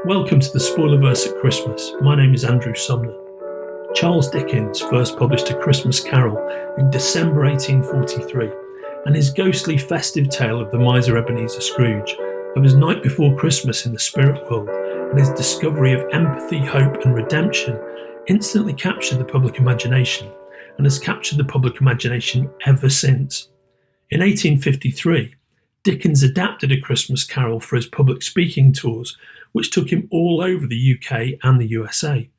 Welcome to the Spoilerverse at Christmas. My name is Andrew Sumner. Charles Dickens first published A Christmas Carol in December 1843, and his ghostly festive tale of the miser Ebenezer Scrooge, of his night before Christmas in the spirit world, and his discovery of empathy, hope and redemption instantly captured the public imagination, and has captured the public imagination ever since. In 1853, Dickens adapted A Christmas Carol for his public speaking tours, which took him all over the UK and the USA.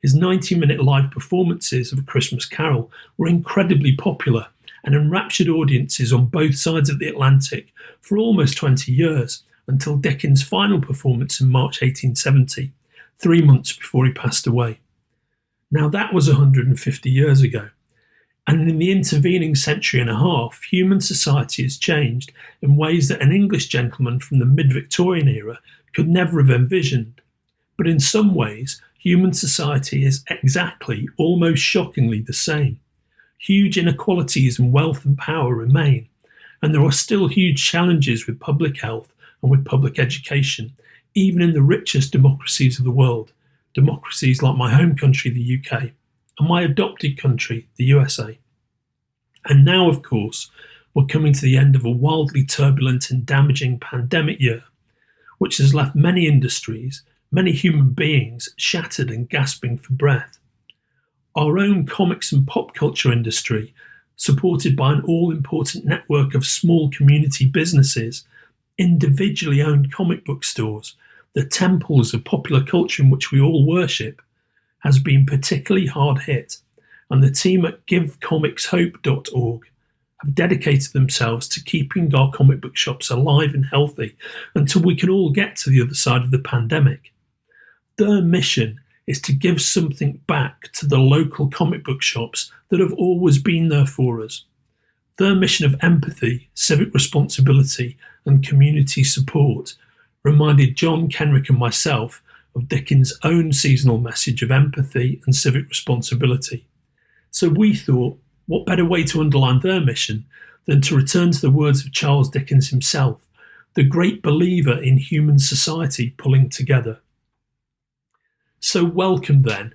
His 90-minute live performances of A Christmas Carol were incredibly popular and enraptured audiences on both sides of the Atlantic for almost 20 years, until Dickens' final performance in March 1870, 3 months before he passed away. Now that was 150 years ago, and in the intervening century and a half, human society has changed in ways that an English gentleman from the mid-Victorian era could never have envisioned. But in some ways, human society is exactly, almost shockingly, the same. Huge inequalities in wealth and power remain, and there are still huge challenges with public health and with public education, even in the richest democracies of the world, democracies like my home country, the UK, and my adopted country, the USA. And now, of course, we're coming to the end of a wildly turbulent and damaging pandemic year, which has left many industries, many human beings shattered and gasping for breath. Our own comics and pop culture industry, supported by an all-important network of small community businesses, individually owned comic book stores, the temples of popular culture in which we all worship, has been particularly hard hit, and the team at givecomicshope.org have dedicated themselves to keeping our comic book shops alive and healthy until we can all get to the other side of the pandemic. Their mission is to give something back to the local comic book shops that have always been there for us. Their mission of empathy, civic responsibility and community support reminded John, Kenric and myself of Dickens' own seasonal message of empathy and civic responsibility. So we thought, what better way to underline their mission than to return to the words of Charles Dickens himself, the great believer in human society pulling together. So welcome then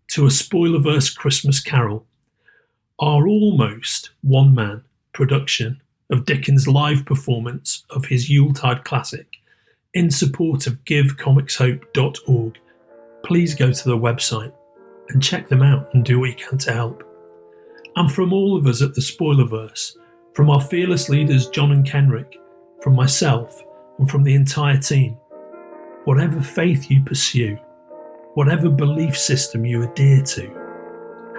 to A Spoilerverse Christmas Carol, our almost one-man production of Dickens' live performance of his Yuletide classic in support of givecomicshope.org. Please go to the website and check them out and do what you can to help. And from all of us at the Spoilerverse, from our fearless leaders John and Kenric, from myself and from the entire team, whatever faith you pursue, whatever belief system you adhere to,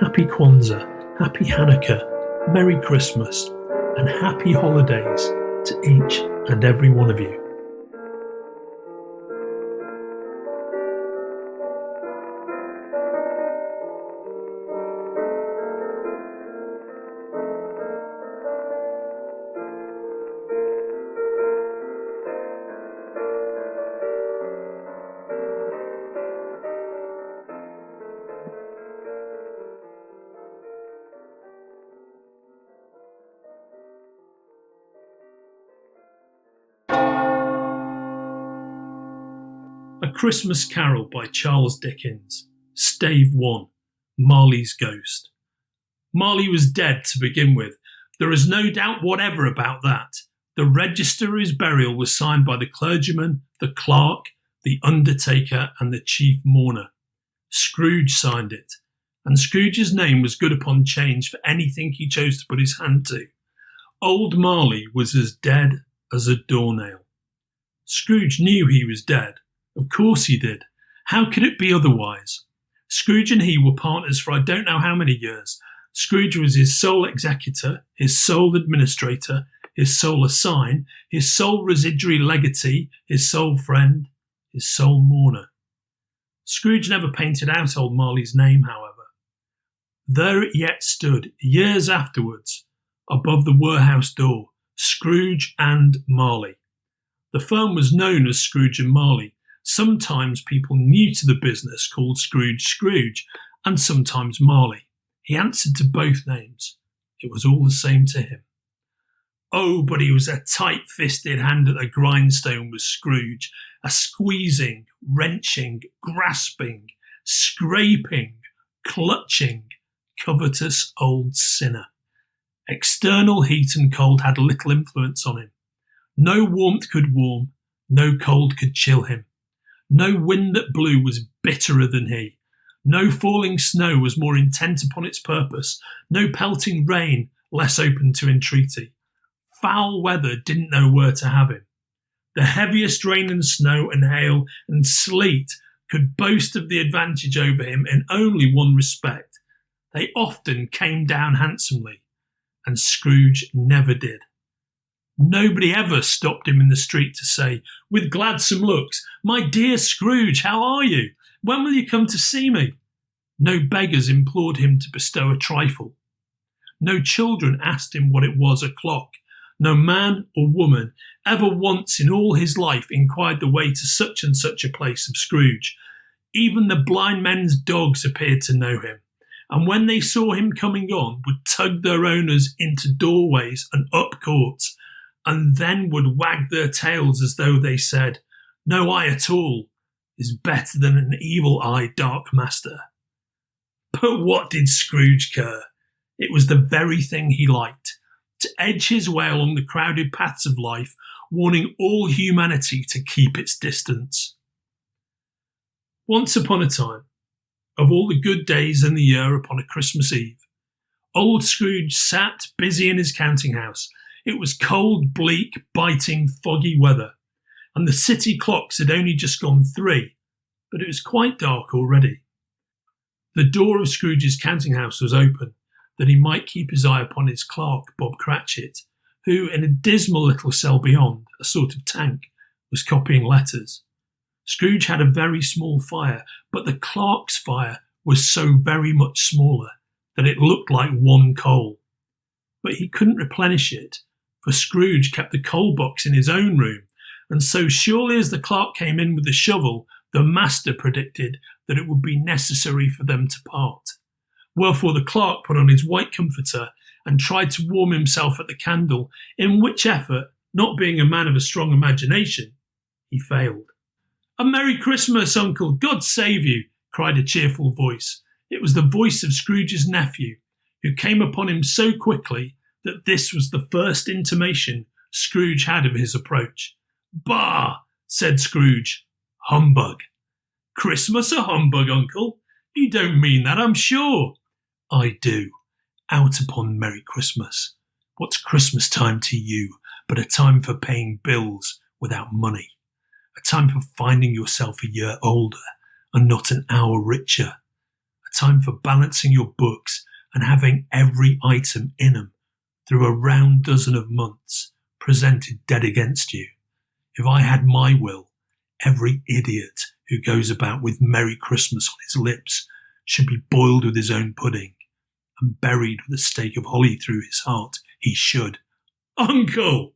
Happy Kwanzaa, Happy Hanukkah, Merry Christmas, and Happy Holidays to each and every one of you. A Christmas Carol by Charles Dickens, Stave 1, Marley's Ghost. Marley was dead to begin with. There is no doubt whatever about that. The register of his burial was signed by the clergyman, the clerk, the undertaker and the chief mourner. Scrooge signed it, and Scrooge's name was good upon change for anything he chose to put his hand to. Old Marley was as dead as a doornail. Scrooge knew he was dead. Of course he did. How could it be otherwise? Scrooge and he were partners for I don't know how many years. Scrooge was his sole executor, his sole administrator, his sole assign, his sole residuary legatee, his sole friend, his sole mourner. Scrooge never painted out old Marley's name, however. There it yet stood, years afterwards, above the warehouse door, Scrooge and Marley. The firm was known as Scrooge and Marley. Sometimes people new to the business called Scrooge, and sometimes Marley. He answered to both names. It was all the same to him. Oh, but he was a tight-fisted hand at the grindstone, was Scrooge, a squeezing, wrenching, grasping, scraping, clutching, covetous old sinner. External heat and cold had little influence on him. No warmth could warm, no cold could chill him. No wind that blew was bitterer than he. No falling snow was more intent upon its purpose, no pelting rain less open to entreaty. Foul weather didn't know where to have him. The heaviest rain and snow and hail and sleet could boast of the advantage over him in only one respect. They often came down handsomely, and Scrooge never did. Nobody ever stopped him in the street to say, with gladsome looks, "My dear Scrooge, how are you? When will you come to see me?" No beggars implored him to bestow a trifle. No children asked him what it was o'clock. No man or woman ever once in all his life inquired the way to such and such a place of Scrooge. Even the blind men's dogs appeared to know him, and when they saw him coming on, would tug their owners into doorways and up courts, and then would wag their tails as though they said, "No eye at all is better than an evil-eyed dark master." But what did Scrooge care? It was the very thing he liked, to edge his way along the crowded paths of life, warning all humanity to keep its distance. Once upon a time, of all the good days in the year upon a Christmas Eve, old Scrooge sat busy in his counting house. It was cold, bleak, biting, foggy weather, and the city clocks had only just gone 3, but it was quite dark already. The door of Scrooge's counting house was open, that he might keep his eye upon his clerk, Bob Cratchit, who, in a dismal little cell beyond, a sort of tank, was copying letters. Scrooge had a very small fire, but the clerk's fire was so very much smaller that it looked like one coal. But he couldn't replenish it, for Scrooge kept the coal box in his own room, and so surely as the clerk came in with the shovel, the master predicted that it would be necessary for them to part. Wherefore the clerk put on his white comforter and tried to warm himself at the candle, in which effort, not being a man of a strong imagination, he failed. "A Merry Christmas, Uncle! God save you!" cried a cheerful voice. It was the voice of Scrooge's nephew, who came upon him so quickly that this was the first intimation Scrooge had of his approach. "Bah!" said Scrooge. "Humbug." "Christmas a humbug, Uncle? You don't mean that, I'm sure." "I do. Out upon Merry Christmas. What's Christmas time to you but a time for paying bills without money? A time for finding yourself a year older and not an hour richer? A time for balancing your books and having every item in 'em through a round dozen of months presented dead against you? If I had my will, every idiot who goes about with Merry Christmas on his lips should be boiled with his own pudding and buried with a stake of holly through his heart. He should." "Uncle!"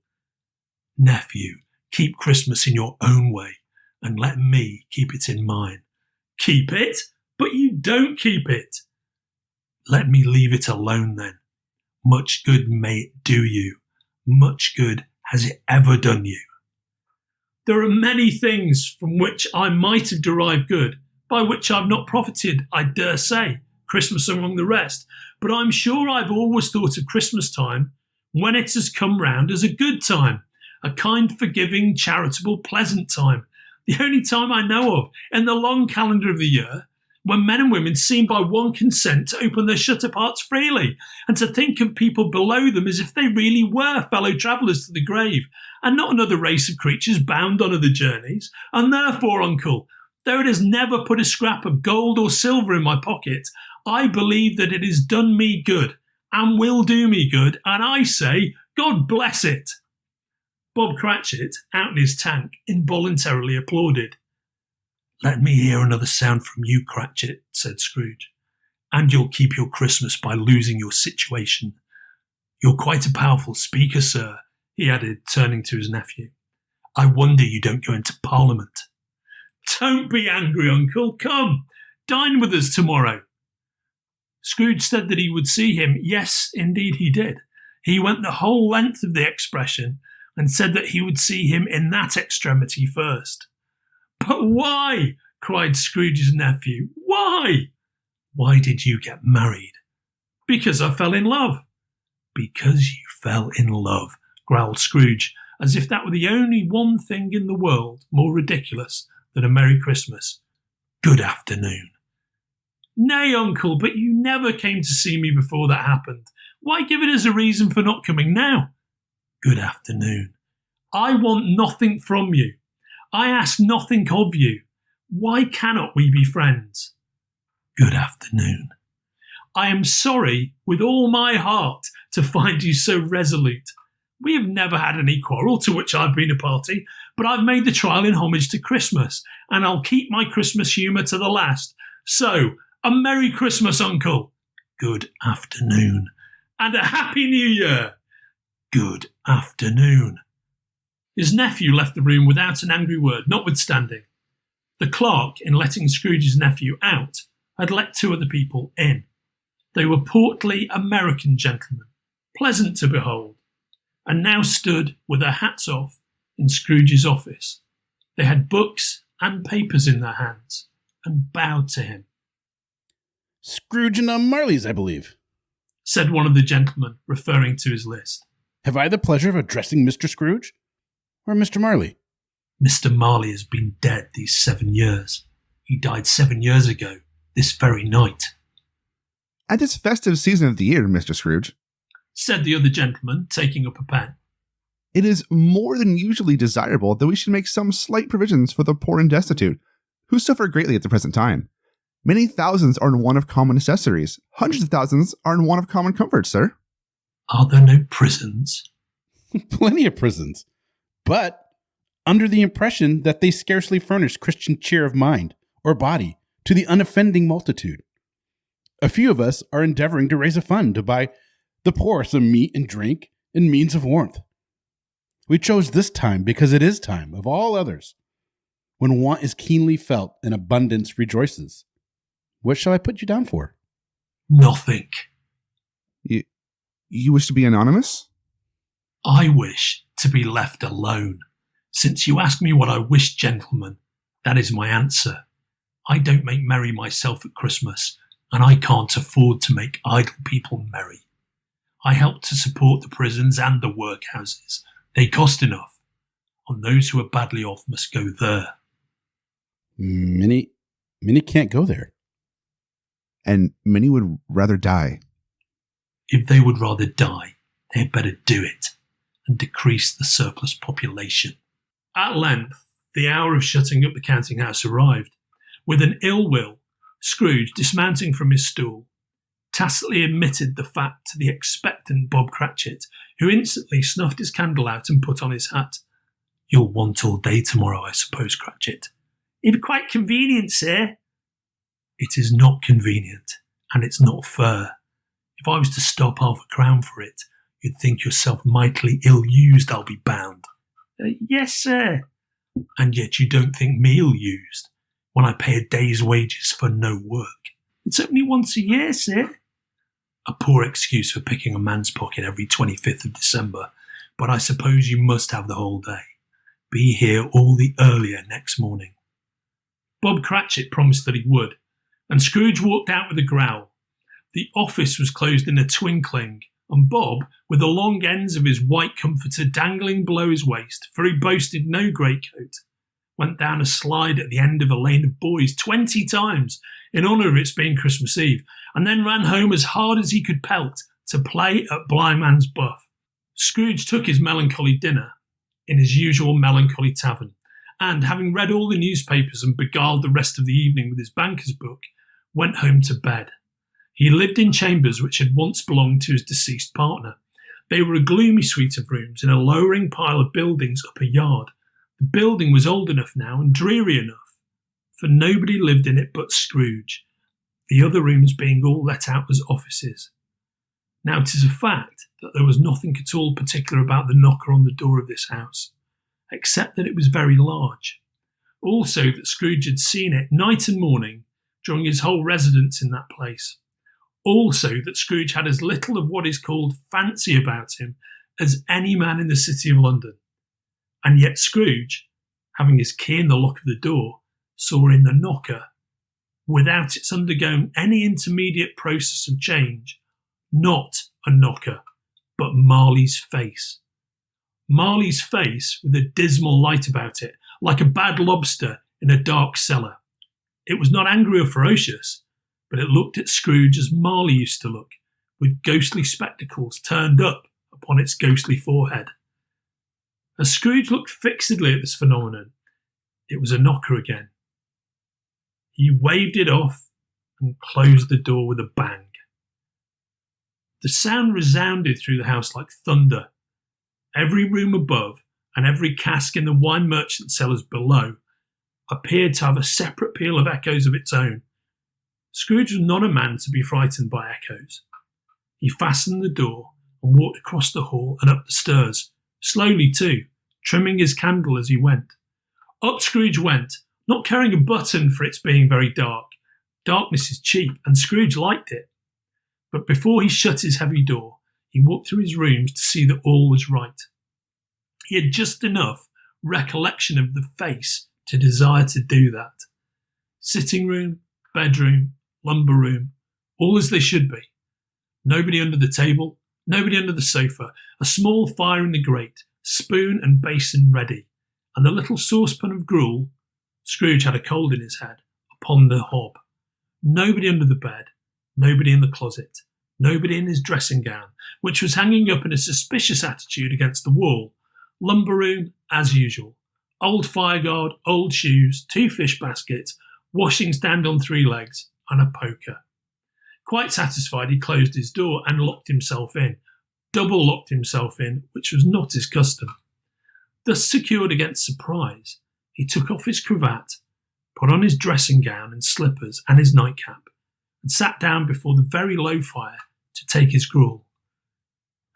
"Nephew, keep Christmas in your own way and let me keep it in mine." "Keep it? But you don't keep it." "Let me leave it alone then. Much good may it do you. Much good has it ever done you." "There are many things from which I might have derived good, by which I've not profited, I dare say, Christmas among the rest, but I'm sure I've always thought of Christmas time, when it has come round, as a good time, a kind, forgiving, charitable, pleasant time, the only time I know of in the long calendar of the year, when men and women seem by one consent to open their shut-up hearts freely, and to think of people below them as if they really were fellow travellers to the grave, and not another race of creatures bound on other journeys. And therefore, Uncle, though it has never put a scrap of gold or silver in my pocket, I believe that it has done me good, and will do me good, and I say, God bless it." Bob Cratchit, out in his tank, involuntarily applauded. "Let me hear another sound from you, Cratchit," said Scrooge, "and you'll keep your Christmas by losing your situation. You're quite a powerful speaker, sir," he added, turning to his nephew. "I wonder you don't go into Parliament." "Don't be angry, Uncle. Come, dine with us tomorrow." Scrooge said that he would see him. Yes, indeed he did. He went the whole length of the expression and said that he would see him in that extremity first. "But why?" cried Scrooge's nephew. "Why?" "Why did you get married?" "Because I fell in love." "Because you fell in love," growled Scrooge, as if that were the only one thing in the world more ridiculous than a Merry Christmas. "Good afternoon." "Nay, uncle, but you never came to see me before that happened. Why give it as a reason for not coming now?" "Good afternoon." "I want nothing from you. I ask nothing of you. Why cannot we be friends?" "Good afternoon." "I am sorry with all my heart to find you so resolute. We have never had any quarrel to which I've been a party, but I've made the trial in homage to Christmas, and I'll keep my Christmas humour to the last. So, a Merry Christmas, uncle." "Good afternoon." "And a Happy New Year." "Good afternoon." His nephew left the room without an angry word, notwithstanding. The clerk, in letting Scrooge's nephew out, had let two other people in. They were portly American gentlemen, pleasant to behold, and now stood with their hats off in Scrooge's office. They had books and papers in their hands, and bowed to him. "Scrooge and Marley's, I believe," said one of the gentlemen, referring to his list. "Have I the pleasure of addressing Mr. Scrooge? Or Mr. Marley?" "Mr. Marley has been dead these 7 years. He died 7 years ago, this very night." "At this festive season of the year, Mr. Scrooge," said the other gentleman, taking up a pen, "it is more than usually desirable that we should make some slight provisions for the poor and destitute, who suffer greatly at the present time. Many thousands are in want of common necessaries. Hundreds of thousands are in want of common comforts, sir." "Are there no prisons?" "Plenty of prisons, but under the impression that they scarcely furnish Christian cheer of mind or body to the unoffending multitude. A few of us are endeavoring to raise a fund to buy the poor some meat and drink and means of warmth. We chose this time because it is time, of all others, when want is keenly felt and abundance rejoices. What shall I put you down for?" "Nothing." You wish to be anonymous?" "I wish to be left alone. Since you ask me what I wish, gentlemen, that is my answer. I don't make merry myself at Christmas, and I can't afford to make idle people merry. I help to support the prisons and the workhouses. They cost enough, and those who are badly off must go there." Many can't go there." "And many would rather die." "If they would rather die, they had better do it, and decrease the surplus population." At length, the hour of shutting up the counting-house arrived. With an ill will, Scrooge, dismounting from his stool, tacitly admitted the fact to the expectant Bob Cratchit, who instantly snuffed his candle out and put on his hat. "You'll want all day tomorrow, I suppose, Cratchit?" "If quite convenient, sir." "It is not convenient, and it's not fair. If I was to stop £half-a-crown for it, you'd think yourself mightily ill-used, I'll be bound." "Yes, sir." "And yet you don't think me ill-used, when I pay a day's wages for no work." "It's only once a year, sir." "A poor excuse for picking a man's pocket every 25th of December, but I suppose you must have the whole day. Be here all the earlier next morning." Bob Cratchit promised that he would, and Scrooge walked out with a growl. The office was closed in a twinkling, and Bob, with the long ends of his white comforter dangling below his waist, for he boasted no greatcoat, went down a slide at the end of a lane of boys 20 times in honour of its being Christmas Eve, and then ran home as hard as he could pelt to play at Blindman's Buff. Scrooge took his melancholy dinner in his usual melancholy tavern, and, having read all the newspapers and beguiled the rest of the evening with his banker's book, went home to bed. He lived in chambers which had once belonged to his deceased partner. They were a gloomy suite of rooms in a lowering pile of buildings up a yard. The building was old enough now and dreary enough, for nobody lived in it but Scrooge, the other rooms being all let out as offices. Now, it is a fact that there was nothing at all particular about the knocker on the door of this house, except that it was very large. Also that Scrooge had seen it night and morning during his whole residence in that place. Also that Scrooge had as little of what is called fancy about him as any man in the City of London. And yet Scrooge, having his key in the lock of the door, saw in the knocker, without its undergoing any intermediate process of change, not a knocker, but Marley's face. Marley's face with a dismal light about it, like a bad lobster in a dark cellar. It was not angry or ferocious, but it looked at Scrooge as Marley used to look, with ghostly spectacles turned up upon its ghostly forehead. As Scrooge looked fixedly at this phenomenon, it was a knocker again. He waved it off and closed the door with a bang. The sound resounded through the house like thunder. Every room above and every cask in the wine merchant cellars below appeared to have a separate peal of echoes of its own. Scrooge was not a man to be frightened by echoes. He fastened the door and walked across the hall and up the stairs, slowly too, trimming his candle as he went. Up Scrooge went, not caring a button for its being very dark. Darkness is cheap, and Scrooge liked it. But before he shut his heavy door, he walked through his rooms to see that all was right. He had just enough recollection of the face to desire to do that. Sitting room, bedroom, lumber room, all as they should be. Nobody under the table, nobody under the sofa, a small fire in the grate, spoon and basin ready, and the little saucepan of gruel, Scrooge had a cold in his head, upon the hob. Nobody under the bed, nobody in the closet, nobody in his dressing gown, which was hanging up in a suspicious attitude against the wall. Lumber room, as usual. Old fireguard, old shoes, 2 fish baskets, washing stand on 3 legs, and a poker. Quite satisfied, he closed his door and locked himself in. Double locked himself in, which was not his custom. Thus secured against surprise, he took off his cravat, put on his dressing gown and slippers and his nightcap, and sat down before the very low fire to take his gruel.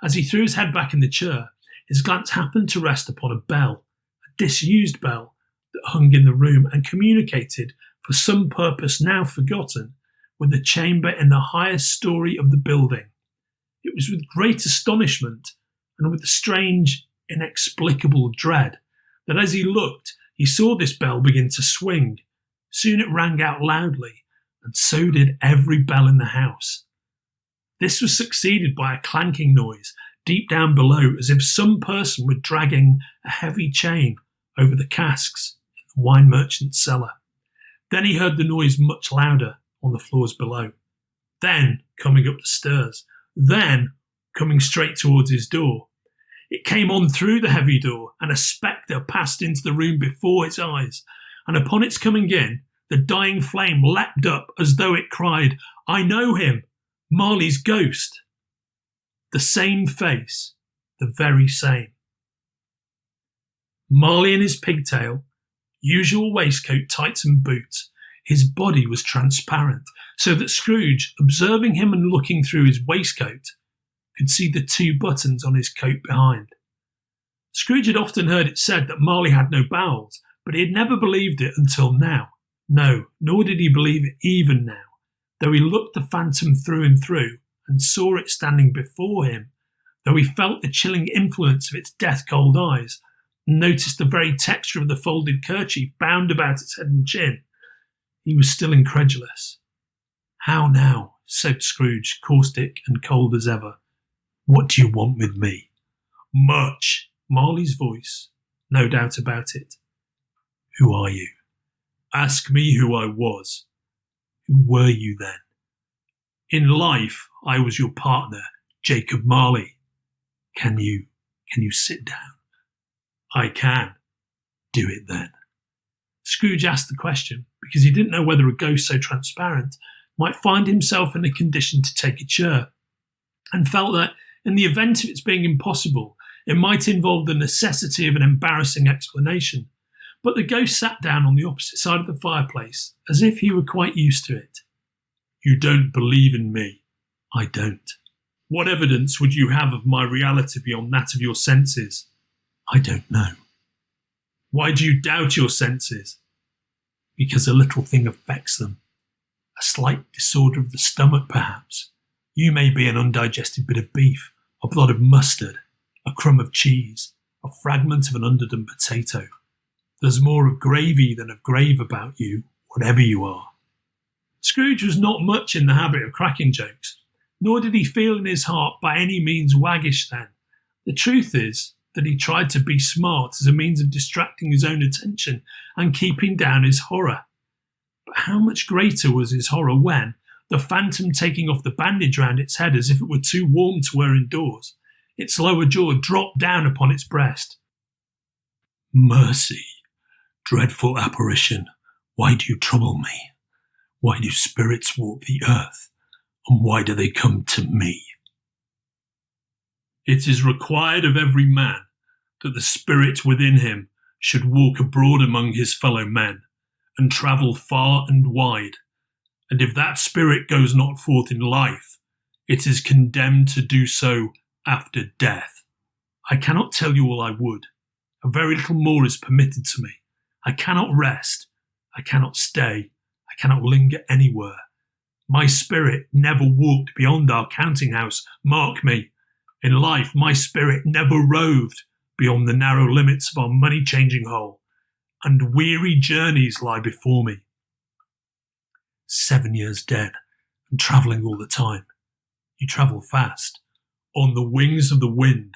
As he threw his head back in the chair, his glance happened to rest upon a bell, a disused bell that hung in the room and communicated, for some purpose now forgotten, with the chamber in the highest story of the building. It was with great astonishment and with a strange, inexplicable dread that as he looked, he saw this bell begin to swing. Soon it rang out loudly, and so did every bell in the house. This was succeeded by a clanking noise deep down below, as if some person were dragging a heavy chain over the casks in the wine merchant's cellar. Then he heard the noise much louder on the floors below. Then coming up the stairs. Then coming straight towards his door. It came on through the heavy door, and a spectre passed into the room before his eyes, and upon its coming in, the dying flame leapt up as though it cried, "I know him, Marley's ghost." The same face, the very same. Marley in his pigtail, usual waistcoat, tights and boots. His body was transparent, so that Scrooge, observing him and looking through his waistcoat, could see the 2 buttons on his coat behind. Scrooge had often heard it said that Marley had no bowels, but he had never believed it until now. No, nor did he believe it even now, though he looked the phantom through and through, and saw it standing before him, though he felt the chilling influence of its death-cold eyes, and noticed the very texture of the folded kerchief bound about its head and chin. He was still incredulous. "How now?" said Scrooge, caustic and cold as ever. "What do you want with me?" "Much." Marley's voice, no doubt about it. "Who are you?" "Ask me who I was." "Who were you then?" "In life, I was your partner, Jacob Marley." Can you sit down?" "I can." "Do it then." Scrooge asked the question because he didn't know whether a ghost so transparent might find himself in a condition to take a chair, and felt that, in the event of its being impossible, it might involve the necessity of an embarrassing explanation. But the ghost sat down on the opposite side of the fireplace, as if he were quite used to it. "You don't believe in me." "I don't." "What evidence would you have of my reality beyond that of your senses?" "I don't know." "Why do you doubt your senses?" "Because a little thing affects them. A slight disorder of the stomach, perhaps. You may be an undigested bit of beef, a blot of mustard, a crumb of cheese, a fragment of an underdone potato. There's more of gravy than of grave about you, whatever you are. Scrooge was not much in the habit of cracking jokes, nor did he feel in his heart by any means waggish then. The truth is that he tried to be smart as a means of distracting his own attention and keeping down his horror. But how much greater was his horror when, the phantom taking off the bandage round its head as if it were too warm to wear indoors, its lower jaw dropped down upon its breast. Mercy, dreadful apparition, why do you trouble me? Why do spirits walk the earth, and why do they come to me? It is required of every man that the spirit within him should walk abroad among his fellow men, and travel far and wide, and if that spirit goes not forth in life, it is condemned to do so after death. I cannot tell you all I would. A very little more is permitted to me. I cannot rest. I cannot stay. I cannot linger anywhere. My spirit never walked beyond our counting house. Mark me. In life, my spirit never roved beyond the narrow limits of our money-changing hole, and weary journeys lie before me. 7 years dead, and travelling all the time. You travel fast, on the wings of the wind.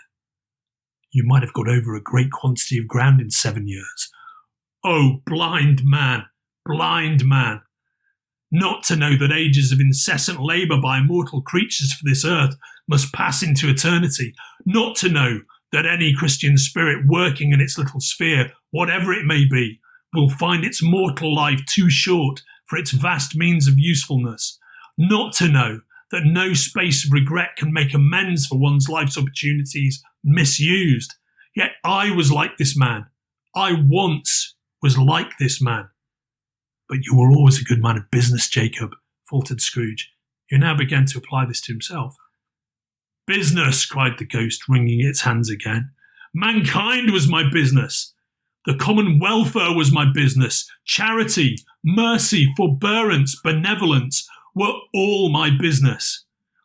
You might have got over a great quantity of ground in 7 years. Oh, blind man, blind man! Not to know that ages of incessant labour by mortal creatures for this earth must pass into eternity, not to know that any Christian spirit working in its little sphere, whatever it may be, will find its mortal life too short for its vast means of usefulness, not to know that no space of regret can make amends for one's life's opportunities misused. Yet I was like this man. I once was like this man. But you were always a good man of business, Jacob, faltered Scrooge, who now began to apply this to himself. Business, cried the ghost, wringing its hands again. Mankind was my business. The common welfare was my business. Charity, mercy, forbearance, benevolence were all my business.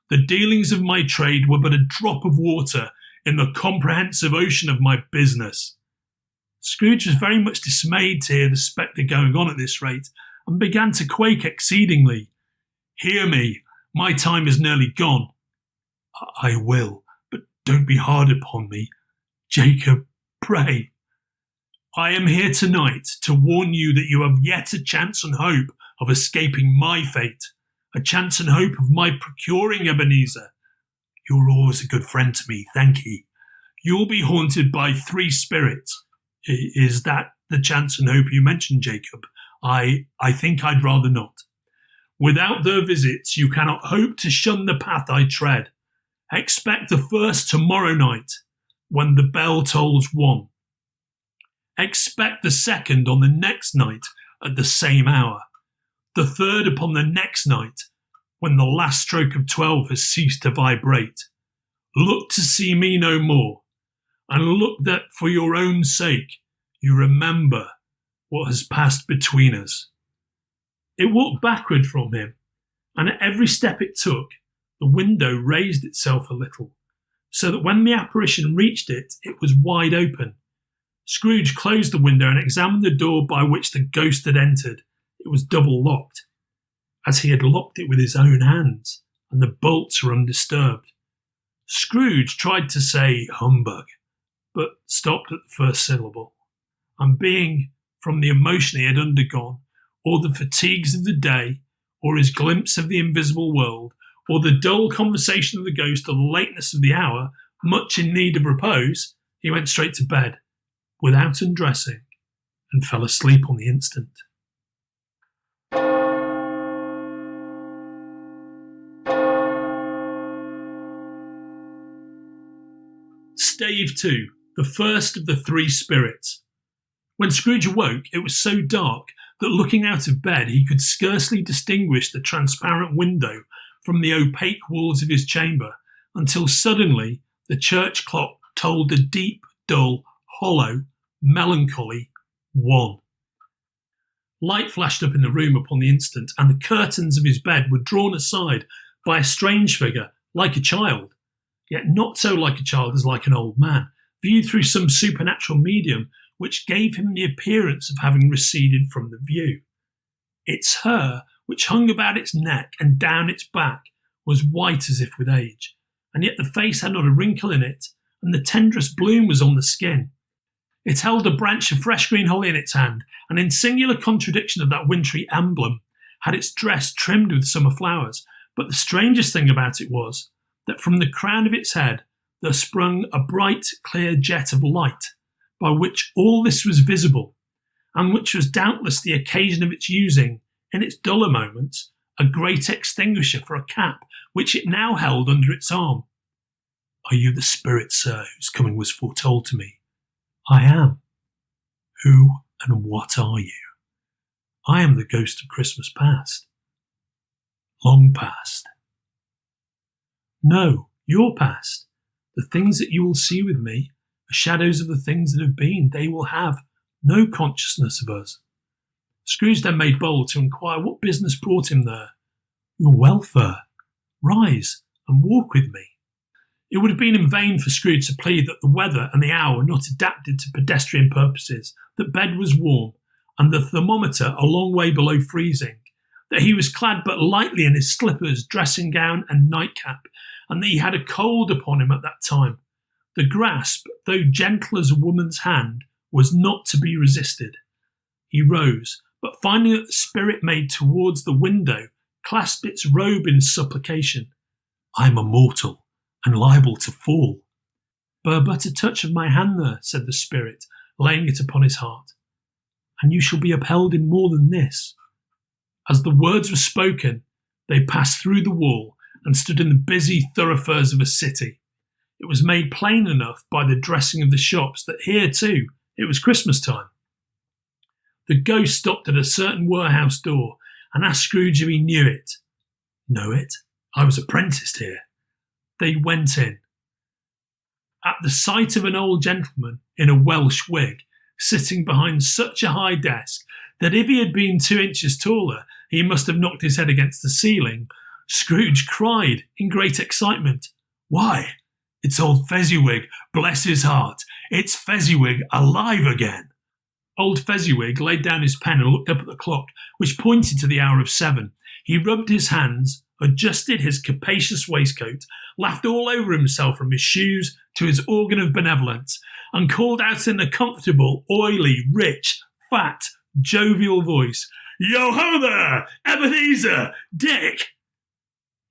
The dealings of my trade were but a drop of water in the comprehensive ocean of my business. Scrooge was very much dismayed to hear the spectre going on at this rate, and began to quake exceedingly. Hear me, my time is nearly gone. I will, but don't be hard upon me. Jacob, pray. I am here tonight to warn you that you have yet a chance and hope of escaping my fate, a chance and hope of my procuring Ebenezer. You're always a good friend to me, thank ye. You'll be haunted by 3 spirits. Is that the chance and hope you mentioned, Jacob? I think I'd rather not. Without their visits, you cannot hope to shun the path I tread. Expect the first tomorrow night, when the bell tolls 1. Expect the second on the next night at the same hour. The third upon the next night, when the last stroke of 12 has ceased to vibrate. Look to see me no more, and look that for your own sake you remember what has passed between us. It walked backward from him, and at every step it took, the window raised itself a little, so that when the apparition reached it, it was wide open. Scrooge closed the window and examined the door by which the ghost had entered. It was double locked, as he had locked it with his own hands, and the bolts were undisturbed. Scrooge tried to say humbug, but stopped at the first syllable, and being, from the emotion he had undergone, or the fatigues of the day, or his glimpse of the invisible world, or the dull conversation of the ghost, or the lateness of the hour, much in need of repose, he went straight to bed, without undressing, and fell asleep on the instant. Stave 2, the first of the 3 spirits. When Scrooge awoke, it was so dark that looking out of bed he could scarcely distinguish the transparent window from the opaque walls of his chamber, until suddenly the church clock tolled a deep, dull, hollow, melancholy 1. Light flashed up in the room upon the instant, and the curtains of his bed were drawn aside by a strange figure, like a child, yet not so like a child as like an old man, viewed through some supernatural medium which gave him the appearance of having receded from the view. Its hair, which hung about its neck and down its back, was white as if with age, and yet the face had not a wrinkle in it, and the tenderest bloom was on the skin. It held a branch of fresh green holly in its hand, and in singular contradiction of that wintry emblem, had its dress trimmed with summer flowers. But the strangest thing about it was that from the crown of its head there sprung a bright, clear jet of light, by which all this was visible, and which was doubtless the occasion of its using, in its duller moments, a great extinguisher for a cap, which it now held under its arm. "Are you the spirit, sir, whose coming was foretold to me?" "I am." "Who and what are you?" "I am the ghost of Christmas past." "Long past?" "No, your past. The things that you will see with me are shadows of the things that have been. They will have no consciousness of us." Scrooge then made bold to inquire what business brought him there. "Your welfare. Rise and walk with me." It would have been in vain for Scrooge to plead that the weather and the hour were not adapted to pedestrian purposes, that bed was warm, and the thermometer a long way below freezing, that he was clad but lightly in his slippers, dressing gown, and nightcap, and that he had a cold upon him at that time. The grasp, though gentle as a woman's hand, was not to be resisted. He rose, but finding that the spirit made towards the window clasped its robe in supplication. "I am a mortal, and liable to fall." "Bear but a touch of my hand there," said the spirit, laying it upon his heart, "and you shall be upheld in more than this." As the words were spoken, they passed through the wall and stood in the busy thoroughfares of a city. It was made plain enough by the dressing of the shops that here, too, it was Christmas time. The ghost stopped at a certain warehouse door and asked Scrooge if he knew it. "Know it? I was apprenticed here." They went in. At the sight of an old gentleman in a Welsh wig, sitting behind such a high desk that if he had been 2 inches taller, he must have knocked his head against the ceiling, Scrooge cried in great excitement, "Why, it's old Fezziwig, bless his heart! It's Fezziwig alive again!" Old Fezziwig laid down his pen and looked up at the clock, which pointed to the hour of 7. He rubbed his hands, adjusted his capacious waistcoat, laughed all over himself from his shoes to his organ of benevolence, and called out in a comfortable, oily, rich, fat, jovial voice, "Yo-ho there, Ebenezer, Dick!"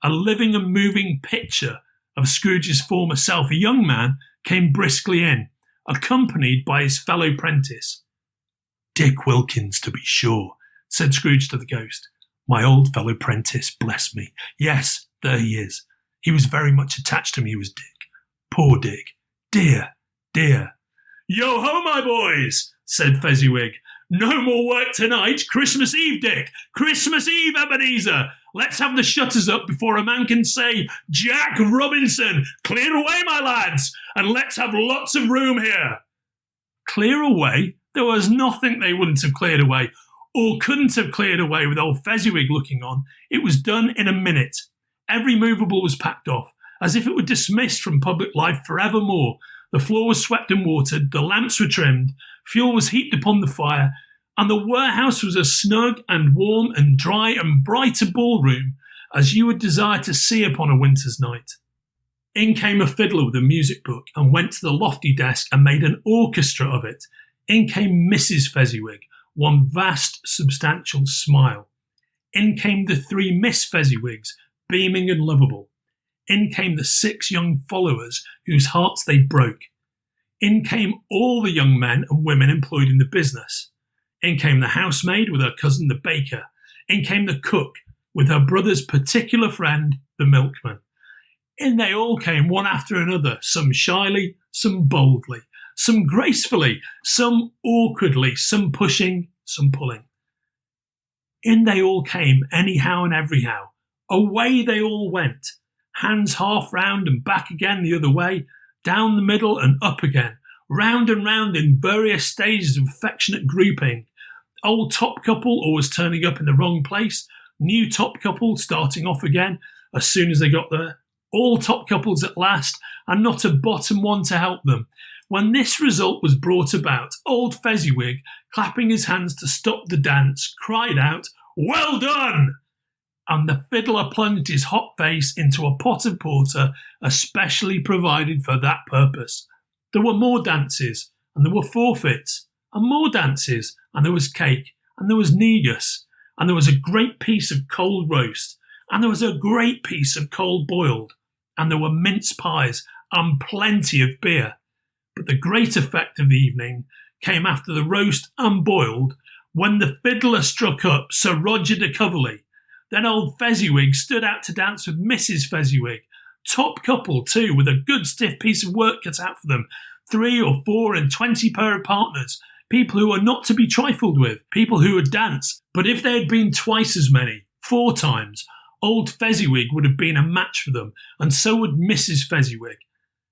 A living and moving picture of Scrooge's former self, a young man, came briskly in, accompanied by his fellow prentice. "Dick Wilkins, to be sure," said Scrooge to the ghost. "My old fellow prentice, bless me. Yes, there he is. He was very much attached to me, was Dick. Poor Dick. Dear, dear." "Yo-ho, my boys," said Fezziwig. "No more work tonight. Christmas Eve, Dick. Christmas Eve, Ebenezer. Let's have the shutters up before a man can say, 'Jack Robinson, clear away, my lads, and let's have lots of room here.'" Clear away? There was nothing they wouldn't have cleared away, or couldn't have cleared away with old Fezziwig looking on. It was done in a minute. Every movable was packed off, as if it were dismissed from public life forevermore. The floor was swept and watered, the lamps were trimmed, fuel was heaped upon the fire, and the warehouse was as snug and warm and dry and bright a ballroom as you would desire to see upon a winter's night. In came a fiddler with a music book and went to the lofty desk and made an orchestra of it. In came Mrs. Fezziwig, one vast, substantial smile. In came the 3 Miss Fezziwigs, beaming and lovable. In came the 6 young followers whose hearts they broke. In came all the young men and women employed in the business. In came the housemaid with her cousin the baker. In came the cook with her brother's particular friend, the milkman. In they all came one after another, some shyly, some boldly, some gracefully, some awkwardly, some pushing, some pulling. In they all came, anyhow and everyhow. Away they all went, hands half round and back again the other way, down the middle and up again, round and round in various stages of affectionate grouping. Old top couple always turning up in the wrong place, new top couple starting off again, as soon as they got there. All top couples at last, and not a bottom one to help them. When this result was brought about, old Fezziwig, clapping his hands to stop the dance, cried out, "Well done!" And the fiddler plunged his hot face into a pot of porter especially provided for that purpose. There were more dances, and there were forfeits, and more dances, and there was cake, and there was negus, and there was a great piece of cold roast, and there was a great piece of cold boiled, and there were mince pies, and plenty of beer. But the great effect of the evening came after the roast and boiled, when the fiddler struck up Sir Roger de Coverley. Then old Fezziwig stood out to dance with Mrs. Fezziwig. Top couple, too, with a good stiff piece of work cut out for them. 3 or 4 and 20 pair of partners. People who are not to be trifled with. People who would dance. But if there had been twice as many, 4 times, old Fezziwig would have been a match for them, and so would Mrs. Fezziwig.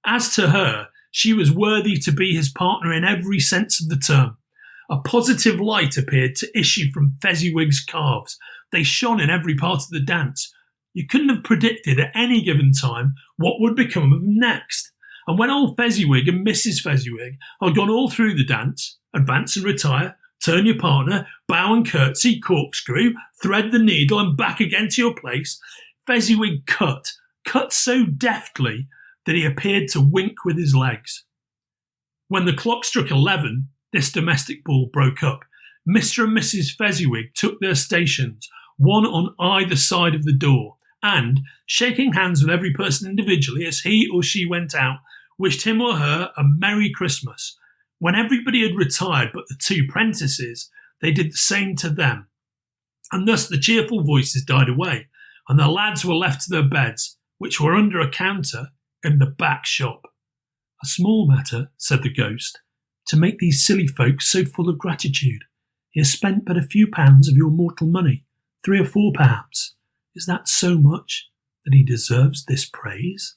As to her, she was worthy to be his partner in every sense of the term. A positive light appeared to issue from Fezziwig's calves. They shone in every part of the dance. You couldn't have predicted at any given time what would become of them next. And when old Fezziwig and Mrs. Fezziwig had gone all through the dance, advance and retire, turn your partner, bow and curtsy, corkscrew, thread the needle and back again to your place, Fezziwig cut so deftly that he appeared to wink with his legs. When the clock struck 11, this domestic ball broke up. Mr. and Mrs. Fezziwig took their stations, one on either side of the door, and, shaking hands with every person individually as he or she went out, wished him or her a Merry Christmas. When everybody had retired but the 2 prentices, they did the same to them. And thus the cheerful voices died away, and the lads were left to their beds, which were under a counter in the back shop. "A small matter," said the ghost, "to make these silly folks so full of gratitude. He has spent but a few pounds of your mortal money, 3 or 4 perhaps. Is that so much that he deserves this praise?"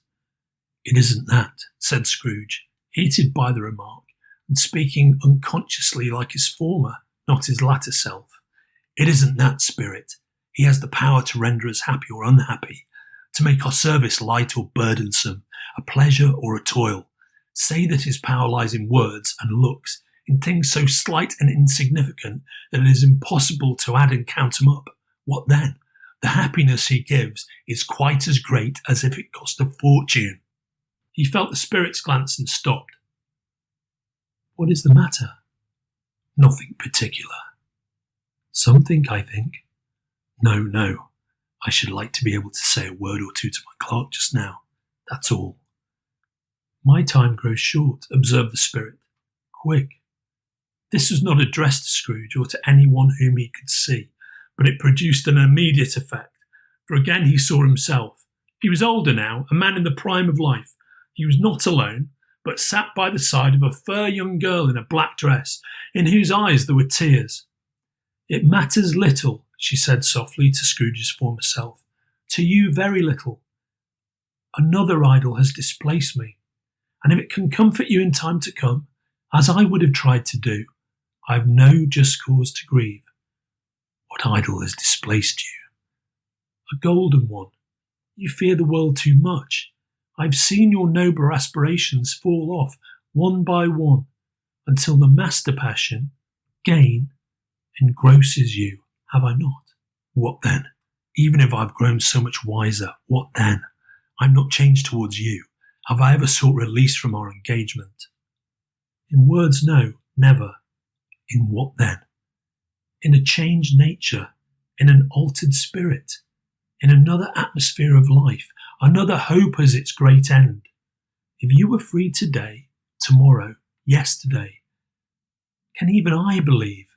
"It isn't that," said Scrooge, heated by the remark, and speaking unconsciously like his former, not his latter self. "It isn't that, Spirit. He has the power to render us happy or unhappy, to make our service light or burdensome, a pleasure or a toil. Say that his power lies in words and looks, in things so slight and insignificant that it is impossible to add and count them up. What then? The happiness he gives is quite as great as if it cost a fortune." He felt the Spirit's glance and stopped. "What is the matter?" "Nothing particular." "Something, I think." No. I should like to be able to say a word or two to my clerk just now. That's all." "My time grows short," observed the Spirit. "Quick." This was not addressed to Scrooge or to anyone whom he could see, but it produced an immediate effect, for again he saw himself. He was older now, a man in the prime of life. He was not alone, but sat by the side of a fair young girl in a black dress, in whose eyes there were tears. "It matters little," she said softly to Scrooge's former self. "To you, very little. Another idol has displaced me, and if it can comfort you in time to come, as I would have tried to do, I have no just cause to grieve." "What idol has displaced you?" "A golden one. You fear the world too much. I've seen your nobler aspirations fall off one by one, until the master passion, gain, engrosses you, have I not?" "What then? Even if I've grown so much wiser, what then? I'm not changed towards you. Have I ever sought release from our engagement?" "In words, no, never." "In what then?" "In a changed nature, in an altered spirit, in another atmosphere of life. Another hope as its great end. If you were free today, tomorrow, yesterday, can even I believe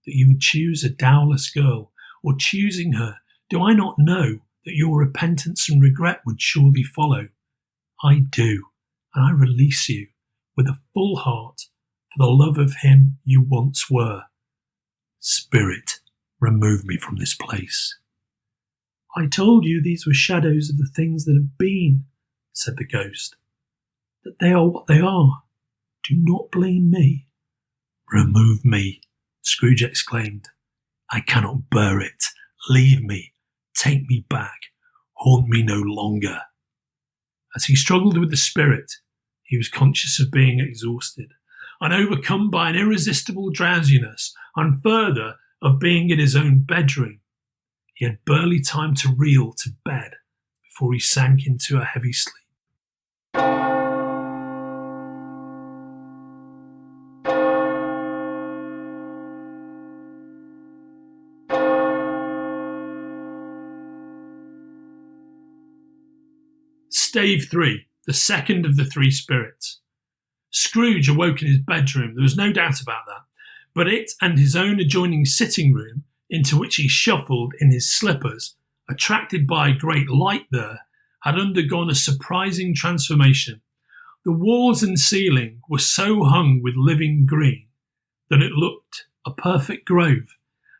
that you would choose a dowerless girl, or choosing her, do I not know that your repentance and regret would surely follow? I do, and I release you with a full heart for the love of him you once were. Spirit, remove me from this place." "I told you these were shadows of the things that have been," said the ghost. "That they are what they are. Do not blame me." "Remove me," Scrooge exclaimed. "I cannot bear it. Leave me. Take me back. haunt me no longer. As he struggled with the spirit, he was conscious of being exhausted and overcome by an irresistible drowsiness, and further, of being in his own bedroom. He had barely time to reel to bed before he sank into a heavy sleep. Stave 3, the second of the three spirits. Scrooge awoke in his bedroom, there was no doubt about that, but it and his own adjoining sitting room, into which he shuffled in his slippers, attracted by a great light there, had undergone a surprising transformation. The walls and ceiling were so hung with living green that it looked a perfect grove.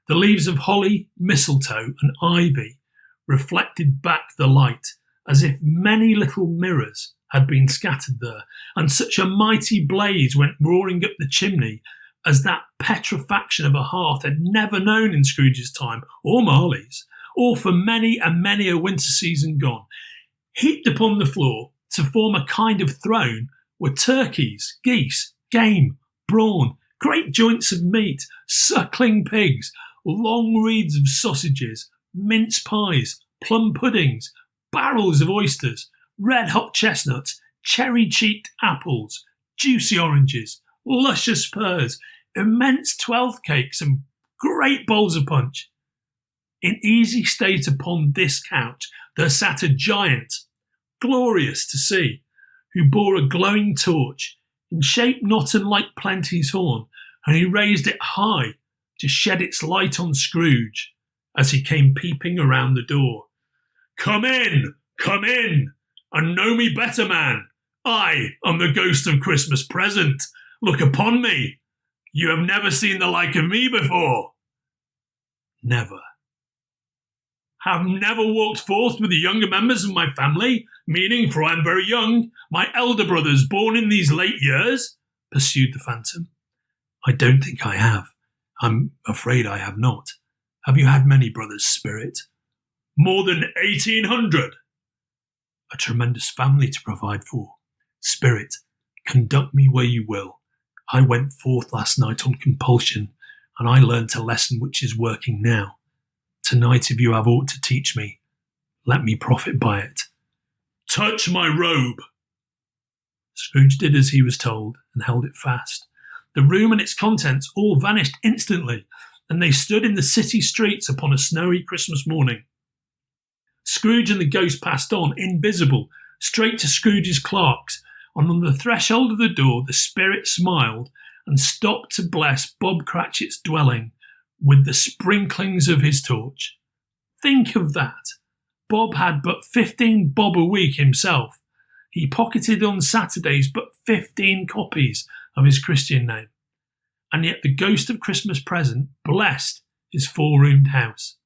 The leaves of holly, mistletoe and ivy reflected back the light as if many little mirrors had been scattered there, and such a mighty blaze went roaring up the chimney as that petrifaction of a hearth had never known in Scrooge's time, or Marley's, or for many and many a winter season gone. Heaped upon the floor to form a kind of throne were turkeys, geese, game, brawn, great joints of meat, suckling pigs, long wreaths of sausages, mince pies, plum puddings, barrels of oysters, red-hot chestnuts, cherry-cheeked apples, juicy oranges, luscious pears, immense 12th cakes and great bowls of punch. In easy state upon this couch there sat a giant, glorious to see, who bore a glowing torch, in shape not unlike Plenty's horn, and he raised it high to shed its light on Scrooge as he came peeping around the door. Come in, and know me better, man. I am the ghost of Christmas present. Look upon me. You have never seen the like of me before. Never. Have never walked forth with the younger members of my family, meaning, for I am very young, my elder brothers born in these late years? Pursued the phantom. I don't think I have. I'm afraid I have not. Have you had many brothers, Spirit? More than 1,800. A tremendous family to provide for. Spirit, conduct me where you will. I went forth last night on compulsion, and I learnt a lesson which is working now. Tonight, if you have aught to teach me, let me profit by it. Touch my robe. Scrooge did as he was told, and held it fast. The room and its contents all vanished instantly, and they stood in the city streets upon a snowy Christmas morning. Scrooge and the ghost passed on, invisible, straight to Scrooge's clerks, and on the threshold of the door the spirit smiled and stopped to bless Bob Cratchit's dwelling with the sprinklings of his torch. Think of that! Bob had but 15 bob a week himself. He pocketed on Saturdays but 15 copies of his Christian name. And yet the ghost of Christmas present blessed his four-roomed house.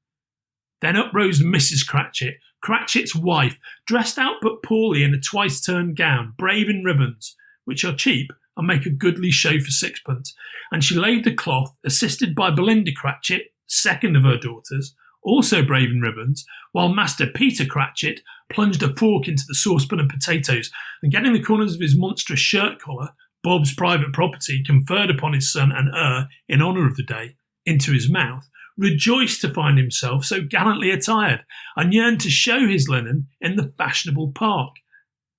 Then up rose Mrs. Cratchit, Cratchit's wife, dressed out but poorly in a twice-turned gown, brave in ribbons, which are cheap and make a goodly show for sixpence, and she laid the cloth, assisted by Belinda Cratchit, second of her daughters, also brave in ribbons, while Master Peter Cratchit plunged a fork into the saucepan of potatoes, and getting the corners of his monstrous shirt collar, Bob's private property conferred upon his son and heir in honour of the day, into his mouth, rejoiced to find himself so gallantly attired, and yearned to show his linen in the fashionable park.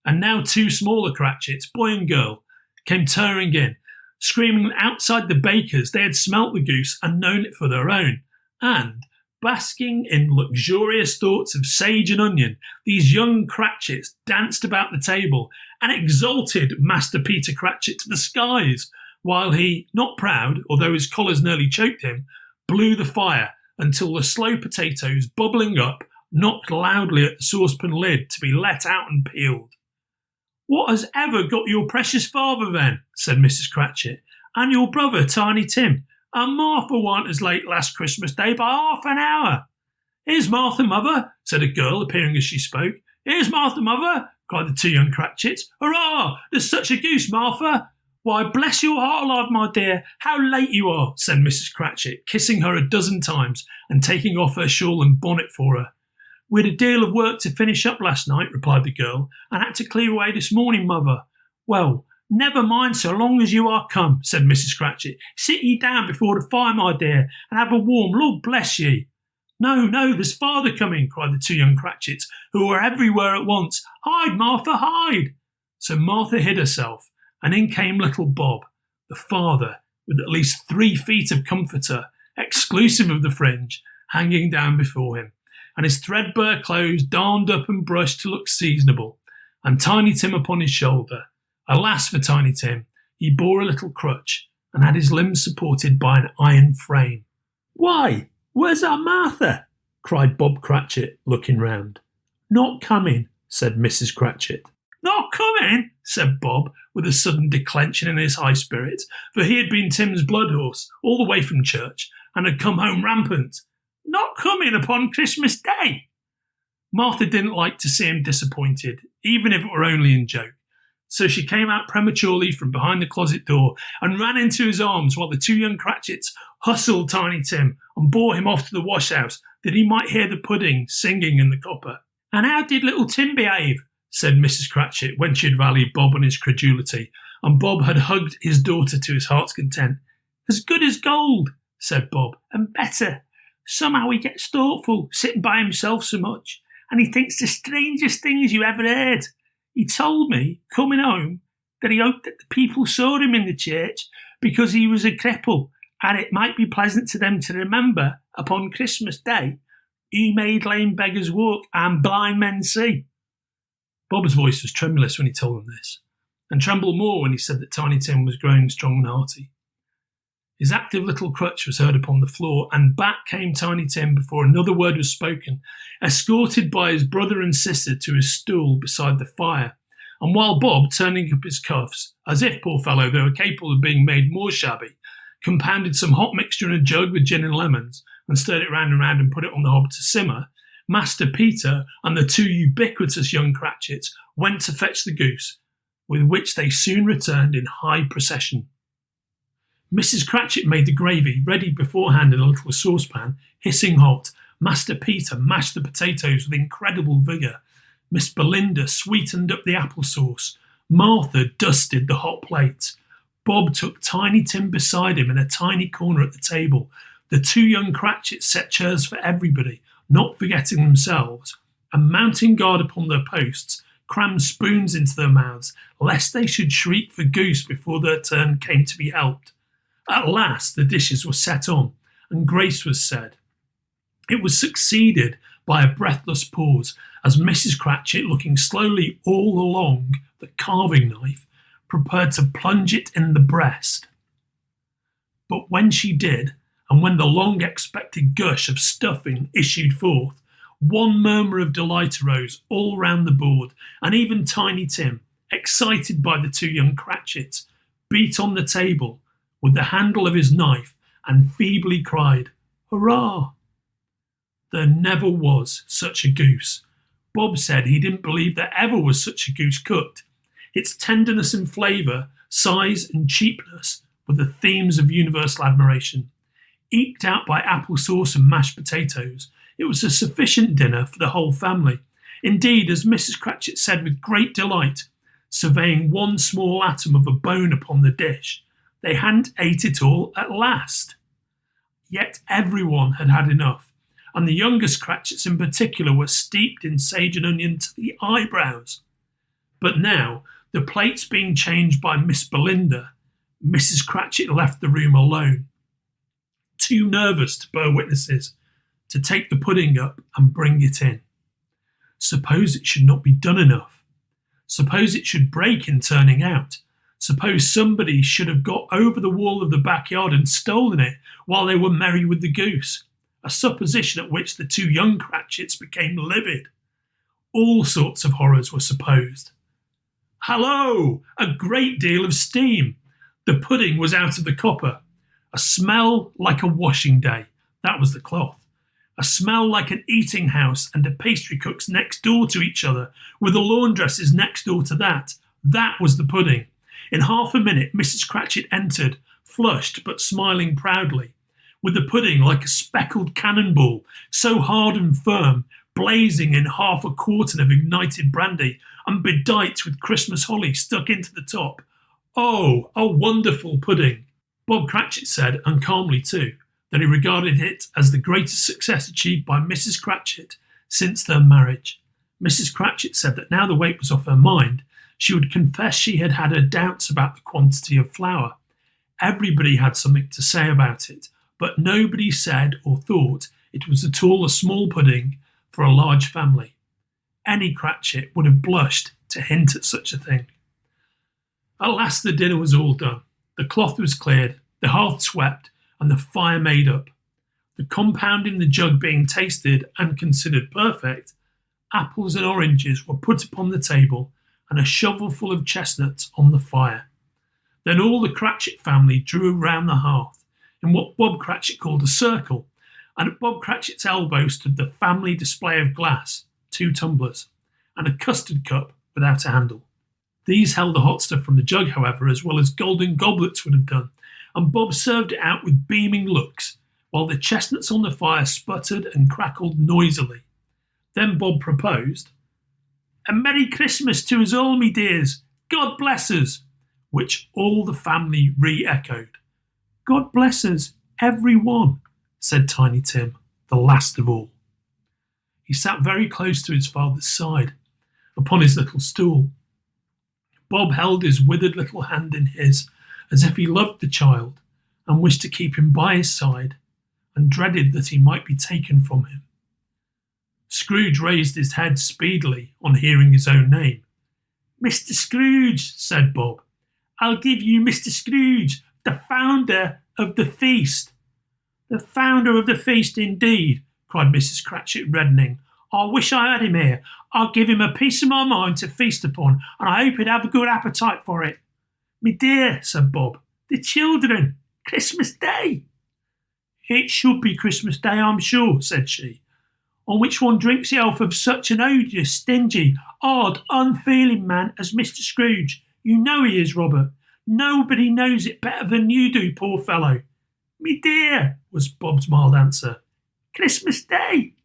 And now two smaller Cratchits, boy and girl, came tearing in, screaming that outside the baker's they had smelt the goose and known it for their own, and, basking in luxurious thoughts of sage and onion, these young Cratchits danced about the table and exalted Master Peter Cratchit to the skies, while he, not proud, although his collars nearly choked him, blew the fire until the slow potatoes, bubbling up, knocked loudly at the saucepan lid to be let out and peeled. What has ever got your precious father then? Said Mrs. Cratchit, and your brother Tiny Tim, and Martha warn't as late last Christmas Day by half an hour. Here's Martha, mother, said a girl, appearing as she spoke. Here's Martha, mother, cried the two young Cratchits. Hurrah! There's such a goose, Martha. Why, bless your heart alive, my dear, how late you are, said Mrs. Cratchit, kissing her a dozen times and taking off her shawl and bonnet for her. "We had a deal of work to finish up last night," replied the girl, "and had to clear away this morning, mother." "Well, never mind so long as you are come," said Mrs. Cratchit. "Sit ye down before the fire, my dear, and have a warm. Lord bless ye." "No, no, there's father coming," cried the two young Cratchits, who were everywhere at once. "Hide, Martha, hide!" So Martha hid herself, and in came little Bob, the father, with at least 3 feet of comforter, exclusive of the fringe, hanging down before him, and his threadbare clothes darned up and brushed to look seasonable, and Tiny Tim upon his shoulder. Alas for Tiny Tim, he bore a little crutch, and had his limbs supported by an iron frame. "Why, where's our Martha?" cried Bob Cratchit, looking round. "Not coming," said Mrs. Cratchit. "Not coming?" said Bob, with a sudden declension in his high spirits, for he had been Tim's blood horse all the way from church, and had come home rampant. "Not coming upon Christmas Day?" Martha didn't like to see him disappointed, even if it were only in joke, so she came out prematurely from behind the closet door and ran into his arms while the two young Cratchits hustled Tiny Tim and bore him off to the wash-house that he might hear the pudding singing in the copper. "And how did little Tim behave?" said Mrs. Cratchit, when she had rallied Bob on his credulity, and Bob had hugged his daughter to his heart's content. "As good as gold," said Bob, "and better. Somehow he gets thoughtful, sitting by himself so much, and he thinks the strangest things you ever heard. He told me, coming home, that he hoped that the people saw him in the church because he was a cripple, and it might be pleasant to them to remember, upon Christmas Day, he made lame beggars walk and blind men see." Bob's voice was tremulous when he told them this, and trembled more when he said that Tiny Tim was growing strong and hearty. His active little crutch was heard upon the floor, and back came Tiny Tim before another word was spoken, escorted by his brother and sister to his stool beside the fire, and while Bob, turning up his cuffs, as if, poor fellow, they were capable of being made more shabby, compounded some hot mixture in a jug with gin and lemons, and stirred it round and round and put it on the hob to simmer, Master Peter and the two ubiquitous young Cratchits went to fetch the goose, with which they soon returned in high procession. Mrs. Cratchit made the gravy ready beforehand in a little saucepan, hissing hot. Master Peter mashed the potatoes with incredible vigour. Miss Belinda sweetened up the applesauce. Martha dusted the hot plates. Bob took Tiny Tim beside him in a tiny corner at the table. The two young Cratchits set chairs for everybody, not forgetting themselves, and mounting guard upon their posts, crammed spoons into their mouths, lest they should shriek for goose before their turn came to be helped. At last the dishes were set on, and grace was said. It was succeeded by a breathless pause, as Mrs. Cratchit, looking slowly all along the carving knife, prepared to plunge it in the breast. But when she did, and when the long-expected gush of stuffing issued forth, one murmur of delight arose all round the board, and even Tiny Tim, excited by the two young Cratchits, beat on the table with the handle of his knife and feebly cried, "Hurrah!" There never was such a goose. Bob said he didn't believe there ever was such a goose cooked. Its tenderness and flavour, size and cheapness were the themes of universal admiration. Eked out by applesauce and mashed potatoes, it was a sufficient dinner for the whole family. Indeed, as Mrs. Cratchit said with great delight, surveying one small atom of a bone upon the dish, they hadn't ate it all at last. Yet everyone had had enough, and the youngest Cratchits in particular were steeped in sage and onion to the eyebrows. But now, the plates being changed by Miss Belinda, Mrs. Cratchit left the room alone, too nervous to bear witnesses, to take the pudding up and bring it in. Suppose it should not be done enough? Suppose it should break in turning out? Suppose somebody should have got over the wall of the backyard and stolen it while they were merry with the goose? A supposition at which the two young Cratchits became livid. All sorts of horrors were supposed. Hallo! A great deal of steam. The pudding was out of the copper. A smell like a washing day. That was the cloth. A smell like an eating house and a pastry cook's next door to each other, with the laundresses next door to that. That was the pudding. In half a minute, Mrs. Cratchit entered, flushed but smiling proudly, with the pudding like a speckled cannonball, so hard and firm, blazing in half a quartern of ignited brandy and bedight with Christmas holly stuck into the top. Oh, a wonderful pudding! Bob Cratchit said, and calmly too, that he regarded it as the greatest success achieved by Mrs. Cratchit since their marriage. Mrs. Cratchit said that now the weight was off her mind, she would confess she had had her doubts about the quantity of flour. Everybody had something to say about it, but nobody said or thought it was at all a small pudding for a large family. Any Cratchit would have blushed to hint at such a thing. At last the dinner was all done. The cloth was cleared, the hearth swept, and the fire made up. The compound in the jug being tasted and considered perfect, apples and oranges were put upon the table and a shovelful of chestnuts on the fire. Then all the Cratchit family drew round the hearth in what Bob Cratchit called a circle, and at Bob Cratchit's elbow stood the family display of glass, 2 tumblers, and a custard cup without a handle. These held the hot stuff from the jug, however, as well as golden goblets would have done, and Bob served it out with beaming looks, while the chestnuts on the fire sputtered and crackled noisily. Then Bob proposed, "A Merry Christmas to us all, me dears! God bless us!" which all the family re-echoed. "God bless us, every one," said Tiny Tim, the last of all. He sat very close to his father's side, upon his little stool. Bob held his withered little hand in his, as if he loved the child and wished to keep him by his side, and dreaded that he might be taken from him. Scrooge raised his head speedily on hearing his own name. "Mr. Scrooge," said Bob. "I'll give you Mr. Scrooge, the founder of the feast." "The founder of the feast, indeed," cried Mrs. Cratchit, reddening. "I wish I had him here. I'll give him a piece of my mind to feast upon, and I hope he'd have a good appetite for it." "Me dear," said Bob, "the children, Christmas Day." "It should be Christmas Day, I'm sure," said she, "on which one drinks the health of such an odious, stingy, odd, unfeeling man as Mr. Scrooge. You know he is, Robert. Nobody knows it better than you do, poor fellow." "Me dear," was Bob's mild answer, "Christmas Day."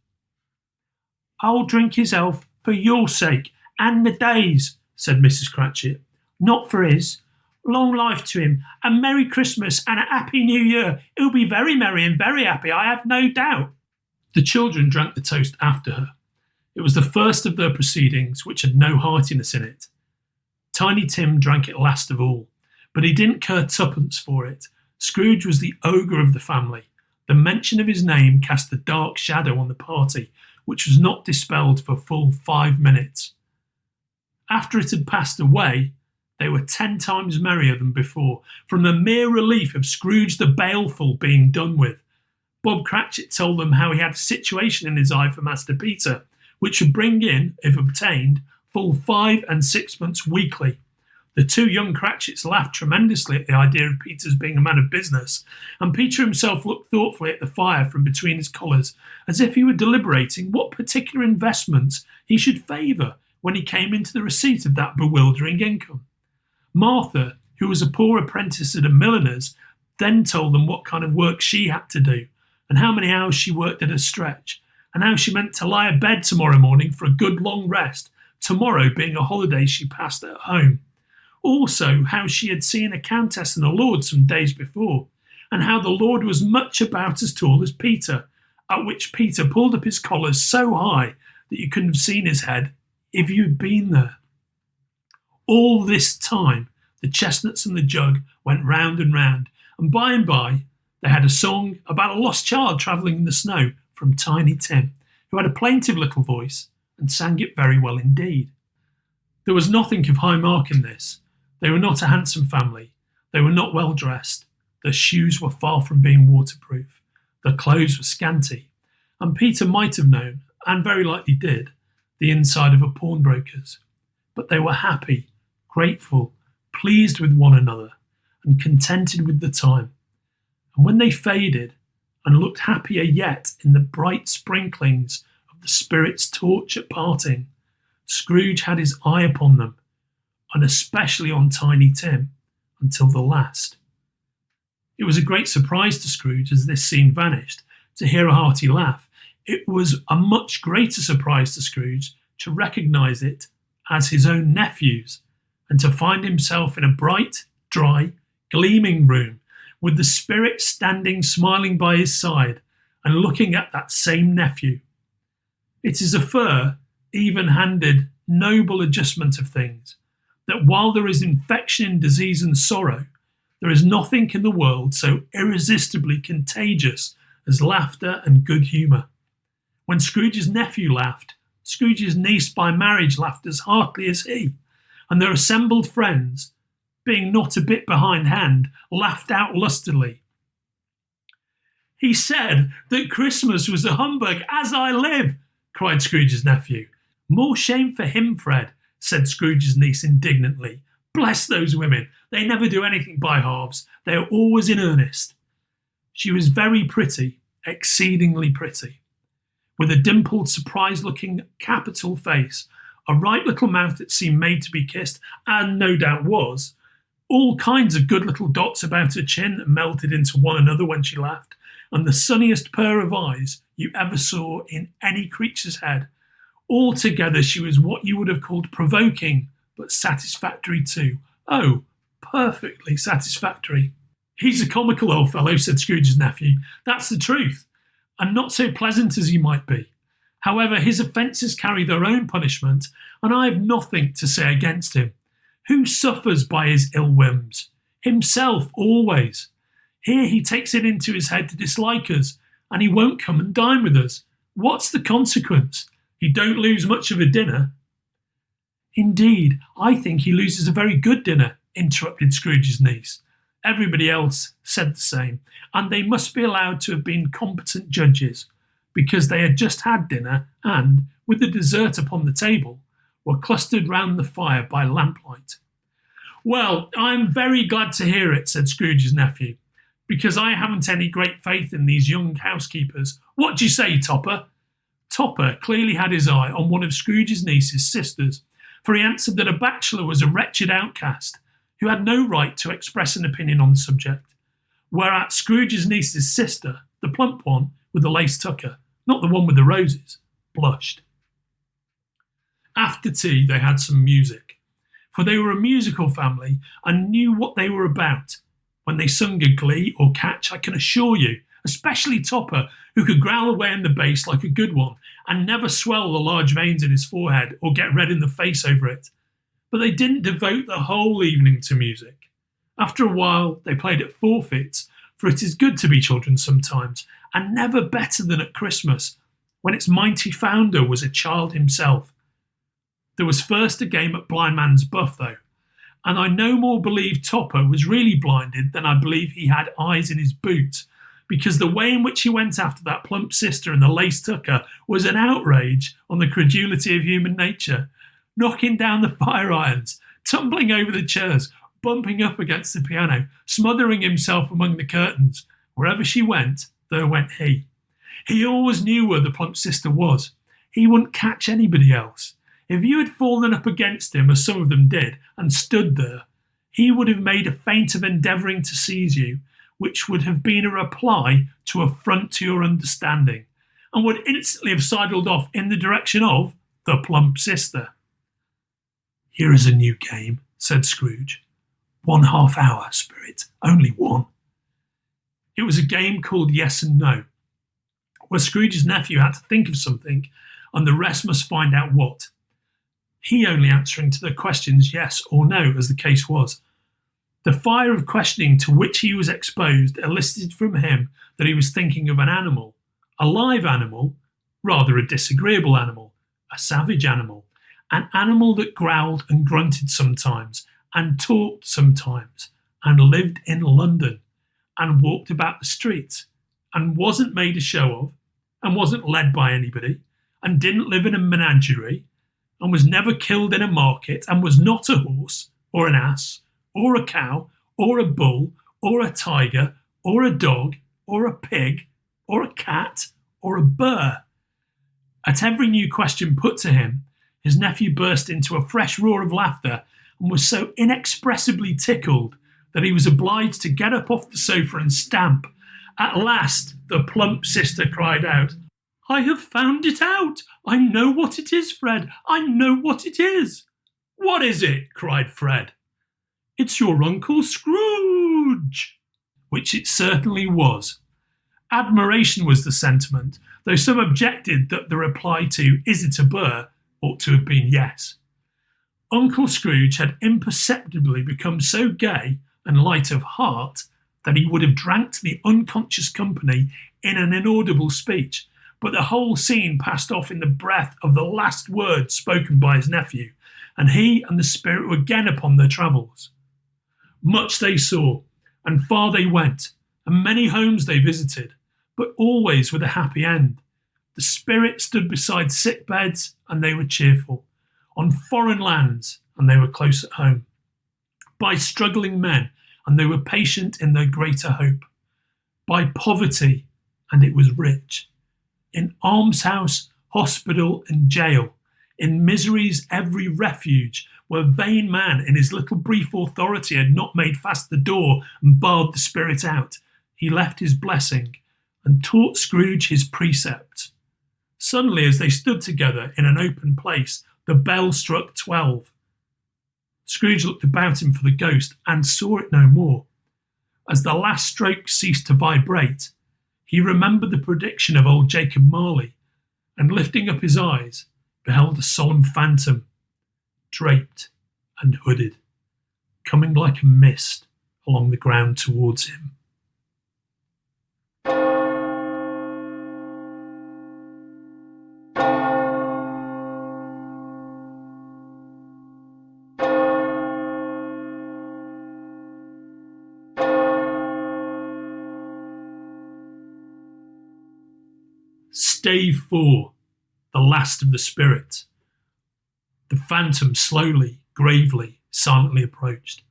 "I'll drink his health for your sake and the Day's," said Mrs. Cratchit. "Not for his. Long life to him, a Merry Christmas and a Happy New Year. He'll be very merry and very happy, I have no doubt." The children drank the toast after her. It was the first of their proceedings which had no heartiness in it. Tiny Tim drank it last of all, but he didn't care twopence for it. Scrooge was the ogre of the family. The mention of his name cast a dark shadow on the party, which was not dispelled for full 5 minutes. After it had passed away, they were 10 times merrier than before, from the mere relief of Scrooge the Baleful being done with. Bob Cratchit told them how he had a situation in his eye for Master Peter, which would bring in, if obtained, full 5 and 6pence weekly. The 2 young Cratchits laughed tremendously at the idea of Peter's being a man of business, and Peter himself looked thoughtfully at the fire from between his collars, as if he were deliberating what particular investments he should favour when he came into the receipt of that bewildering income. Martha, who was a poor apprentice at a milliner's, then told them what kind of work she had to do, and how many hours she worked at a stretch, and how she meant to lie abed tomorrow morning for a good long rest, tomorrow being a holiday she passed at home. Also, how she had seen a countess and a lord some days before, and how the lord was much about as tall as Peter, at which Peter pulled up his collars so high that you couldn't have seen his head if you'd been there. All this time, the chestnuts and the jug went round and round, and by they had a song about a lost child travelling in the snow from Tiny Tim, who had a plaintive little voice and sang it very well indeed. There was nothing of high mark in this. They were not a handsome family. They were not well dressed. Their shoes were far from being waterproof. Their clothes were scanty. And Peter might have known, and very likely did, the inside of a pawnbroker's. But they were happy, grateful, pleased with one another, and contented with the time. And when they faded, and looked happier yet in the bright sprinklings of the Spirit's torch at parting, Scrooge had his eye upon them, and especially on Tiny Tim, until the last. It was a great surprise to Scrooge as this scene vanished, to hear a hearty laugh. It was a much greater surprise to Scrooge to recognise it as his own nephew's, and to find himself in a bright, dry, gleaming room with the spirit standing smiling by his side and looking at that same nephew. It is a fair, even-handed, noble adjustment of things, that while there is infection, disease and sorrow, there is nothing in the world so irresistibly contagious as laughter and good humour. When Scrooge's nephew laughed, Scrooge's niece by marriage laughed as heartily as he, and their assembled friends, being not a bit behindhand, laughed out lustily. "He said that Christmas was a humbug, as I live," cried Scrooge's nephew. "More shame for him, Fred," said Scrooge's niece indignantly. "Bless those women, they never do anything by halves. They are always in earnest." She was very pretty, exceedingly pretty, with a dimpled, surprised-looking, capital face, a right little mouth that seemed made to be kissed, and no doubt was, all kinds of good little dots about her chin that melted into one another when she laughed, and the sunniest pair of eyes you ever saw in any creature's head. Altogether she was what you would have called provoking, but satisfactory too. Oh, perfectly satisfactory. "He's a comical old fellow," said Scrooge's nephew. "That's the truth, and not so pleasant as he might be. However, his offences carry their own punishment, and I have nothing to say against him. Who suffers by his ill whims? Himself, always. Here he takes it into his head to dislike us, and he won't come and dine with us. What's the consequence? He don't lose much of a dinner." "Indeed, I think he loses a very good dinner," interrupted Scrooge's niece. Everybody else said the same, and they must be allowed to have been competent judges, because they had just had dinner and, with the dessert upon the table, were clustered round the fire by lamplight. "Well, I'm very glad to hear it," said Scrooge's nephew, "because I haven't any great faith in these young housekeepers. What do you say, Topper?" Topper clearly had his eye on one of Scrooge's niece's sisters, for he answered that a bachelor was a wretched outcast who had no right to express an opinion on the subject, whereat Scrooge's niece's sister, the plump one with the lace tucker, not the one with the roses, blushed. After tea they had some music, for they were a musical family and knew what they were about. When they sung a glee or catch, I can assure you, especially Topper, who could growl away in the bass like a good one and never swell the large veins in his forehead or get red in the face over it. But they didn't devote the whole evening to music. After a while they played at forfeits, for it is good to be children sometimes, and never better than at Christmas, when its mighty founder was a child himself. There was first a game at blind man's buff, though, and I no more believe Topper was really blinded than I believe he had eyes in his boots, because the way in which he went after that plump sister and the lace tucker was an outrage on the credulity of human nature, knocking down the fire irons, tumbling over the chairs, bumping up against the piano, smothering himself among the curtains. Wherever she went, there went he. He always knew where the plump sister was. He wouldn't catch anybody else. If you had fallen up against him, as some of them did, and stood there, he would have made a feint of endeavouring to seize you, which would have been a reply to affront to your understanding, and would instantly have sidled off in the direction of the plump sister. "Here is a new game," said Scrooge. "1/2 hour, Spirit, only one." It was a game called Yes and No, where Scrooge's nephew had to think of something, and the rest must find out what. He only answering to the questions yes or no, as the case was. The fire of questioning to which he was exposed elicited from him that he was thinking of an animal, a live animal, rather a disagreeable animal, a savage animal, an animal that growled and grunted sometimes, and talked sometimes, and lived in London, and walked about the streets, and wasn't made a show of, and wasn't led by anybody, and didn't live in a menagerie, and was never killed in a market, and was not a horse, or an ass, or a cow, or a bull, or a tiger, or a dog, or a pig, or a cat, or a bear. At every new question put to him, his nephew burst into a fresh roar of laughter, and was so inexpressibly tickled that he was obliged to get up off the sofa and stamp. At last the plump sister cried out, I have found it out. I know what it is, Fred. I know what it is. What is it? Cried Fred. It's your Uncle Scrooge. Which it certainly was. Admiration was the sentiment, though some objected that the reply to "Is it a burr?" ought to have been yes. Uncle Scrooge had imperceptibly become so gay and light of heart that he would have drank to the unconscious company in an inaudible speech, but the whole scene passed off in the breath of the last words spoken by his nephew, and he and the spirit were again upon their travels. Much they saw, and far they went, and many homes they visited, but always with a happy end. The spirit stood beside sick beds, and they were cheerful, on foreign lands, and they were close at home, by struggling men, and they were patient in their greater hope, by poverty, and it was rich, in almshouse, hospital, and jail, in misery's every refuge, where vain man in his little brief authority had not made fast the door and barred the spirit out, he left his blessing and taught Scrooge his precepts. Suddenly, as they stood together in an open place, the bell struck 12. Scrooge looked about him for the ghost and saw it no more. As the last stroke ceased to vibrate, he remembered the prediction of old Jacob Marley, and lifting up his eyes, beheld a solemn phantom, draped and hooded, coming like a mist along the ground towards him. Stave 4, the last of the spirit. The phantom slowly, gravely, silently approached.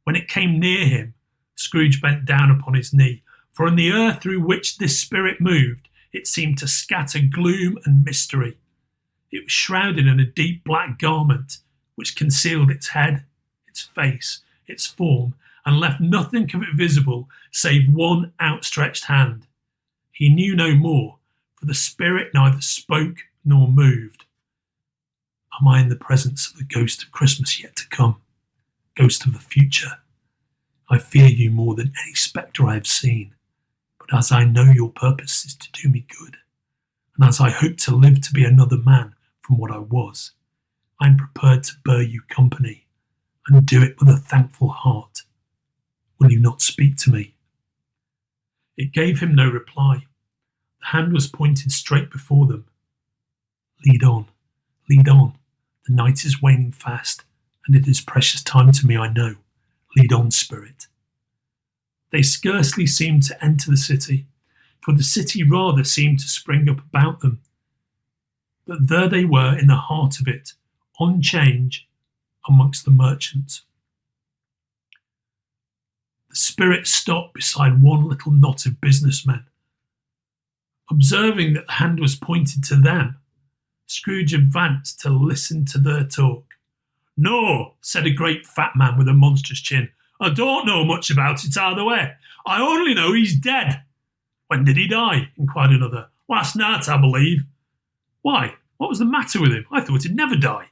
When it came near him, Scrooge bent down upon his knee, for in the earth through which this spirit moved, it seemed to scatter gloom and mystery. It was shrouded in a deep black garment, which concealed its head, its face, its form, and left nothing of it visible save one outstretched hand. He knew no more, for the spirit neither spoke nor moved. Am I in the presence of the ghost of Christmas yet to come? Ghost of the future? I fear you more than any spectre I have seen, but as I know your purpose is to do me good, and as I hope to live to be another man from what I was, I am prepared to bear you company, and do it with a thankful heart. Will you not speak to me? It gave him no reply. The hand was pointed straight before them. Lead on, lead on. The night is waning fast, and it is precious time to me, I know. Lead on, spirit. They scarcely seemed to enter the city, for the city rather seemed to spring up about them. But there they were in the heart of it, on 'change, amongst the merchants. The spirit stopped beside one little knot of businessmen. Observing that the hand was pointed to them, Scrooge advanced to listen to their talk. No, said a great fat man with a monstrous chin. I don't know much about it either way. I only know he's dead. When did he die? Inquired another. Last night, I believe. Why? What was the matter with him? I thought he'd never die.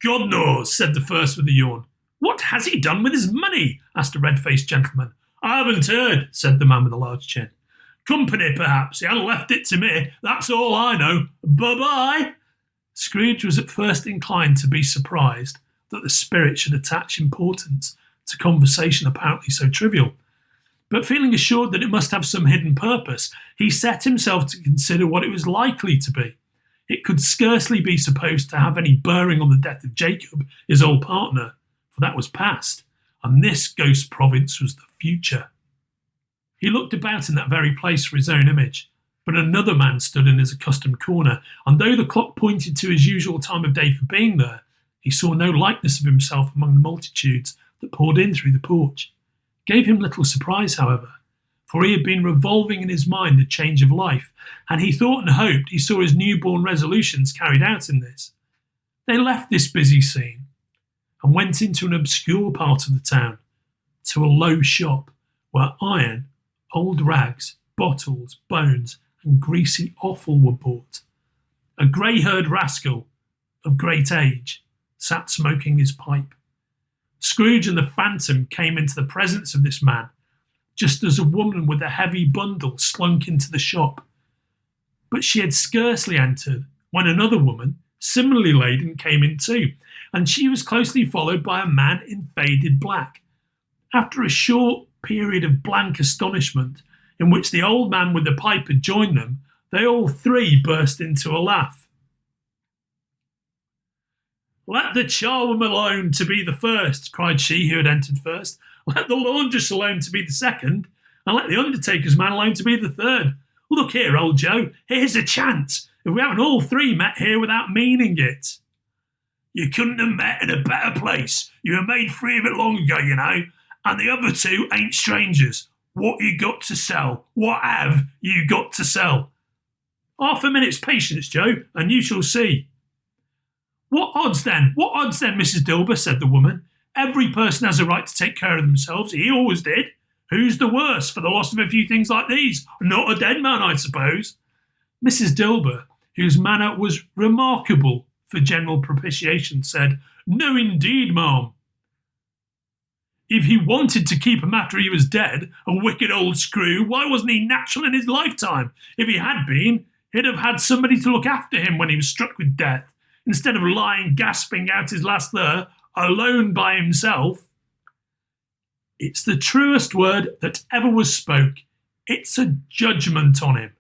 God knows, said the first with a yawn. What has he done with his money? Asked a red-faced gentleman. I haven't heard, said the man with the large chin. Company, perhaps. He hadn't left it to me. That's all I know. Bye-bye. Scrooge was at first inclined to be surprised that the spirit should attach importance to conversation apparently so trivial. But feeling assured that it must have some hidden purpose, he set himself to consider what it was likely to be. It could scarcely be supposed to have any bearing on the death of Jacob, his old partner, for that was past, and this ghost province was the future. He looked about in that very place for his own image, but another man stood in his accustomed corner, and though the clock pointed to his usual time of day for being there, he saw no likeness of himself among the multitudes that poured in through the porch. It gave him little surprise, however, for he had been revolving in his mind the change of life, and he thought and hoped he saw his newborn resolutions carried out in this. They left this busy scene, and went into an obscure part of the town, to a low shop, where iron, old rags, bottles, bones, and greasy offal were brought. A grey-haired rascal of great age sat smoking his pipe. Scrooge and the Phantom came into the presence of this man, just as a woman with a heavy bundle slunk into the shop. But she had scarcely entered when another woman, similarly laden, came in too, and she was closely followed by a man in faded black. After a short period of blank astonishment, in which the old man with the pipe had joined them, they all three burst into a laugh. "Let the charwoman alone to be the first," cried she who had entered first. "Let the laundress alone to be the second, and let the undertaker's man alone to be the third. Look here, old Joe, here's a chance, if we haven't all three met here without meaning it." "You couldn't have met in a better place. You were made free of it long ago, you know, and the other two ain't strangers. What you got to sell? What have you got to sell?" "Half a minute's patience, Joe, and you shall see." What odds then, Mrs. Dilber?" said the woman. "Every person has a right to take care of themselves. He always did. Who's the worse for the loss of a few things like these? Not a dead man, I suppose." Mrs. Dilber, whose manner was remarkable for general propitiation, said, "No, indeed, ma'am. If he wanted to keep him after he was dead, a wicked old screw, why wasn't he natural in his lifetime? If he had been, he'd have had somebody to look after him when he was struck with death, instead of lying gasping out his last there, alone by himself. It's the truest word that ever was spoke. It's a judgment on him.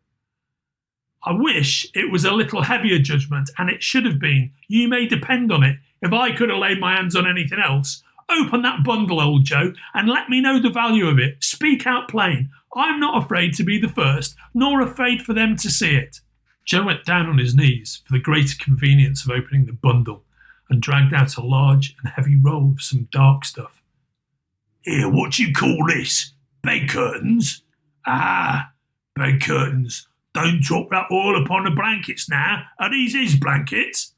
I wish it was a little heavier judgment, and it should have been. You may depend on it. If I could have laid my hands on anything else, open that bundle, old Joe, and let me know the value of it. Speak out plain. I'm not afraid to be the first, nor afraid for them to see it." Joe went down on his knees for the greater convenience of opening the bundle, and dragged out a large and heavy roll of some dark stuff. "Here, what do you call this? Bed curtains? Ah, bed curtains. Don't drop that all upon the blankets now. Are these his blankets?"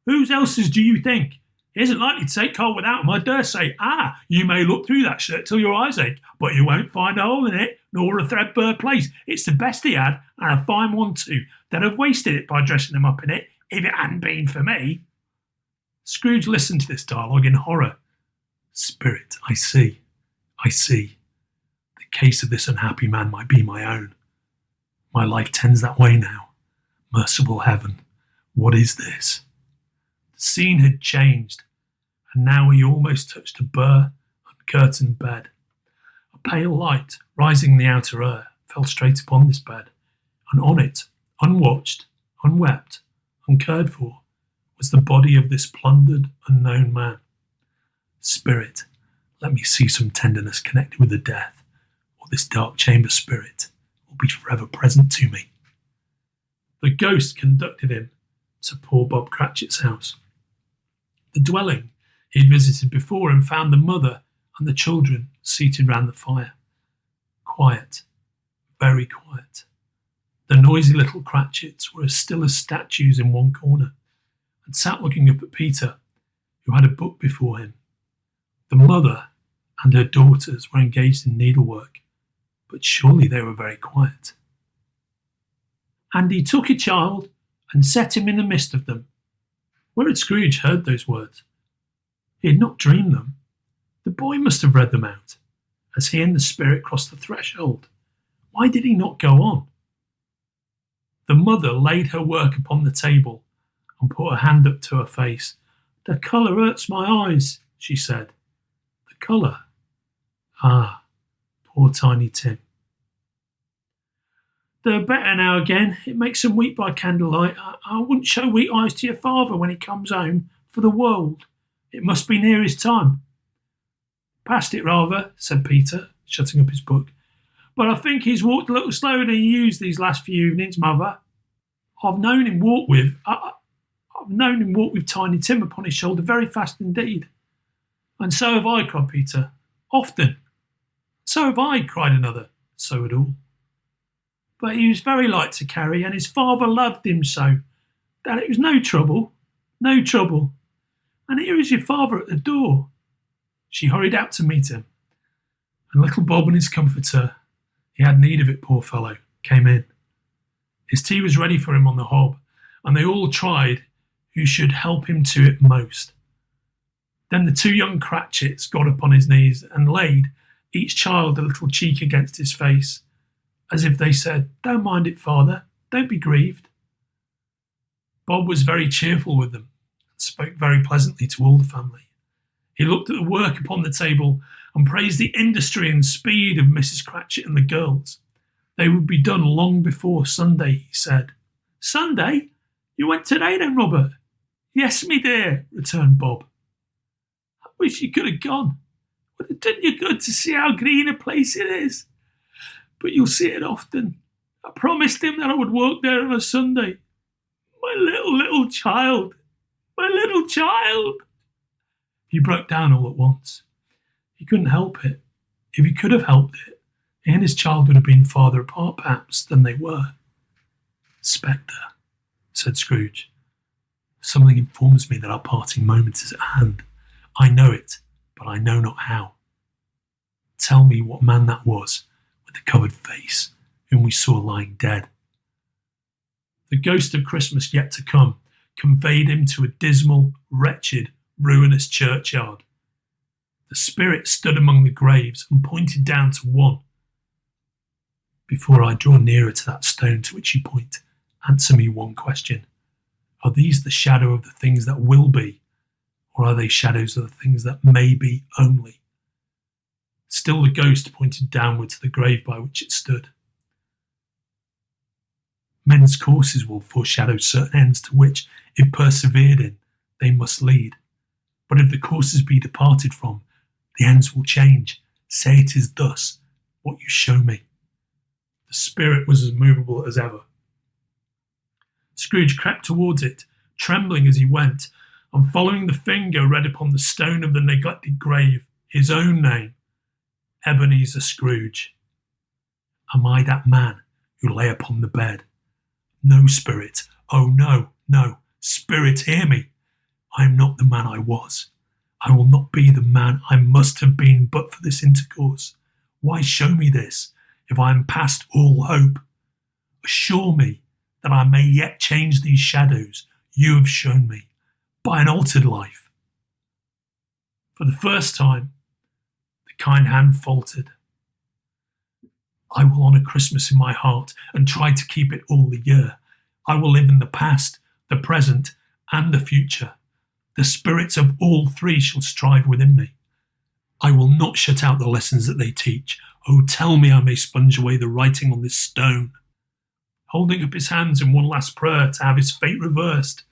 "Whose else's do you think? He isn't likely to take cold without them, I dare say. Ah, you may look through that shirt till your eyes ache, but you won't find a hole in it, nor a threadbare place. It's the best he had, and a fine one too. They'd have wasted it by dressing him up in it, if it hadn't been for me." Scrooge listened to this dialogue in horror. "Spirit, I see. The case of this unhappy man might be my own. My life tends that way now. Merciful heaven, what is this?" The scene had changed, and now he almost touched a bare, uncurtained bed. A pale light, rising in the outer air, fell straight upon this bed, and on it, unwatched, unwept, uncared for, was the body of this plundered, unknown man. "Spirit, let me see some tenderness connected with the death, or this dark chamber spirit will be forever present to me." The ghost conducted him to poor Bob Cratchit's house. The dwelling he had visited before, and found the mother and the children seated round the fire. Quiet, very quiet. The noisy little Cratchits were as still as statues in one corner, and sat looking up at Peter, who had a book before him. The mother and her daughters were engaged in needlework, but surely they were very quiet. "And he took a child and set him in the midst of them." Where had Scrooge heard those words? He had not dreamed them. The boy must have read them out, as he and the spirit crossed the threshold. Why did he not go on? The mother laid her work upon the table and put her hand up to her face. "The colour hurts my eyes," she said. "The colour? Ah, poor Tiny Tim." "They're better now again. It makes them weep by candlelight. I wouldn't show weak eyes to your father when he comes home, for the world. It must be near his time." "Past it, rather," said Peter, shutting up his book. "But I think he's walked a little slower than he used these last few evenings, mother. I've known him walk with Tiny Tim upon his shoulder very fast indeed." "And so have I," cried Peter. "Often." "So have I," cried another. So had all. "But he was very light to carry, and his father loved him so that it was no trouble. And here is your father at the door." She hurried out to meet him, and little Bob and his comforter, he had need of it, poor fellow, came in. His tea was ready for him on the hob, and they all tried who should help him to it most. Then the two young Cratchits got upon his knees and laid, each child a little cheek against his face, as if they said, "Don't mind it, father, don't be grieved." Bob was very cheerful with them, and spoke very pleasantly to all the family. He looked at the work upon the table and praised the industry and speed of Mrs. Cratchit and the girls. They would be done long before Sunday, he said. "Sunday? You went today then, Robert?" "Yes, me dear," returned Bob. "I wish you could have gone. Would have done you good to see how green a place it is. But you'll see it often. I promised him that I would walk there on a Sunday. My little child, my little child." He broke down all at once. He couldn't help it. If he could have helped it, he and his child would have been farther apart, perhaps, than they were. "Spectre," said Scrooge. "Something informs me that our parting moment is at hand. I know it, but I know not how. Tell me what man that was, with the covered face, whom we saw lying dead." The ghost of Christmas yet to come conveyed him to a dismal, wretched, ruinous churchyard. The spirit stood among the graves and pointed down to one. "Before I draw nearer to that stone to which you point, answer me one question. Are these the shadow of the things that will be, or are they shadows of the things that may be only?" Still the ghost pointed downward to the grave by which it stood. "Men's courses will foreshadow certain ends to which, if persevered in, they must lead. But if the courses be departed from, the ends will change. Say it is thus, what you show me." The spirit was as movable as ever. Scrooge crept towards it, trembling as he went, and following the finger read upon the stone of the neglected grave his own name, Ebenezer Scrooge. "Am I that man who lay upon the bed? No, spirit, oh no, no, spirit, hear me. I am not the man I was. I will not be the man I must have been but for this intercourse. Why show me this, if I am past all hope? Assure me that I may yet change these shadows you have shown me, by an altered life." For the first time, the kind hand faltered. "I will honour Christmas in my heart and try to keep it all the year. I will live in the past, the present, and the future. The spirits of all three shall strive within me. I will not shut out the lessons that they teach. Oh, tell me I may sponge away the writing on this stone." Holding up his hands in one last prayer to have his fate reversed,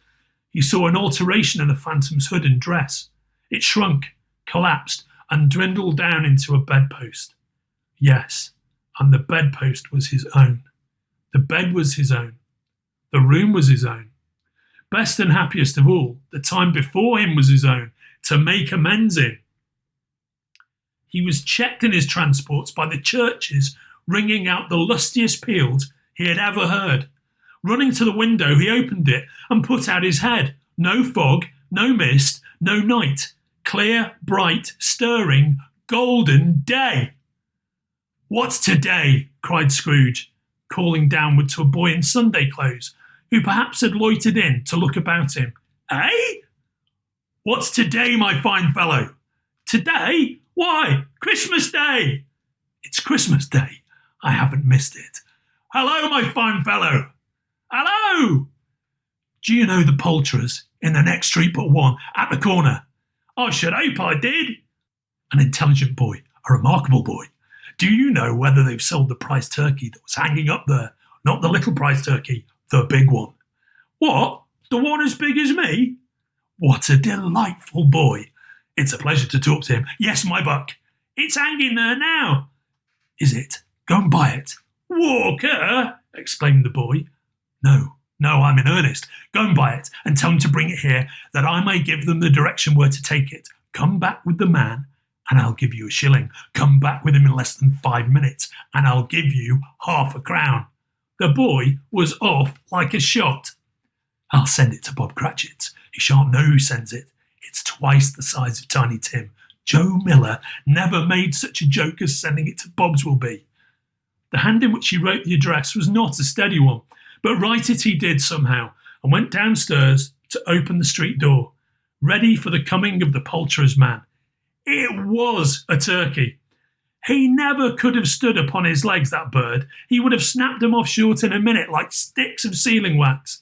he saw an alteration in the phantom's hood and dress. It shrunk, collapsed, and dwindled down into a bedpost. Yes, and the bedpost was his own. The bed was his own. The room was his own. Best and happiest of all, the time before him was his own, to make amends in. He was checked in his transports by the churches ringing out the lustiest peals he had ever heard. Running to the window, he opened it and put out his head. No fog, no mist, no night. Clear, bright, stirring, golden day. "What's today?" cried Scrooge, calling downward to a boy in Sunday clothes, who perhaps had loitered in to look about him. "Eh? What's today, my fine fellow?" "Today? Why, Christmas Day." "It's Christmas Day. I haven't missed it. Hello, my fine fellow. Hello! Do you know the poulterers in the next street but one, at the corner?" "I should hope I did." "An intelligent boy, a remarkable boy. Do you know whether they've sold the prize turkey that was hanging up there? Not the little prize turkey, the big one." "What? The one as big as me?" "What a delightful boy. It's a pleasure to talk to him. Yes, my buck. It's hanging there now." "Is it? Go and buy it." "Walker!" exclaimed the boy. No, I'm in earnest. Go and buy it, and tell him to bring it here, that I may give them the direction where to take it. Come back with the man, and I'll give you a shilling. Come back with him in less than 5 minutes, and I'll give you half a crown." The boy was off like a shot. "I'll send it to Bob Cratchit's. He shan't know who sends it. It's twice the size of Tiny Tim. Joe Miller never made such a joke as sending it to Bob's will be." The hand in which he wrote the address was not a steady one, But right it he did somehow, and went downstairs to open the street door, ready for the coming of the poulterer's man. It was a turkey. He never could have stood upon his legs, that bird. He would have snapped them off short in a minute like sticks of sealing wax.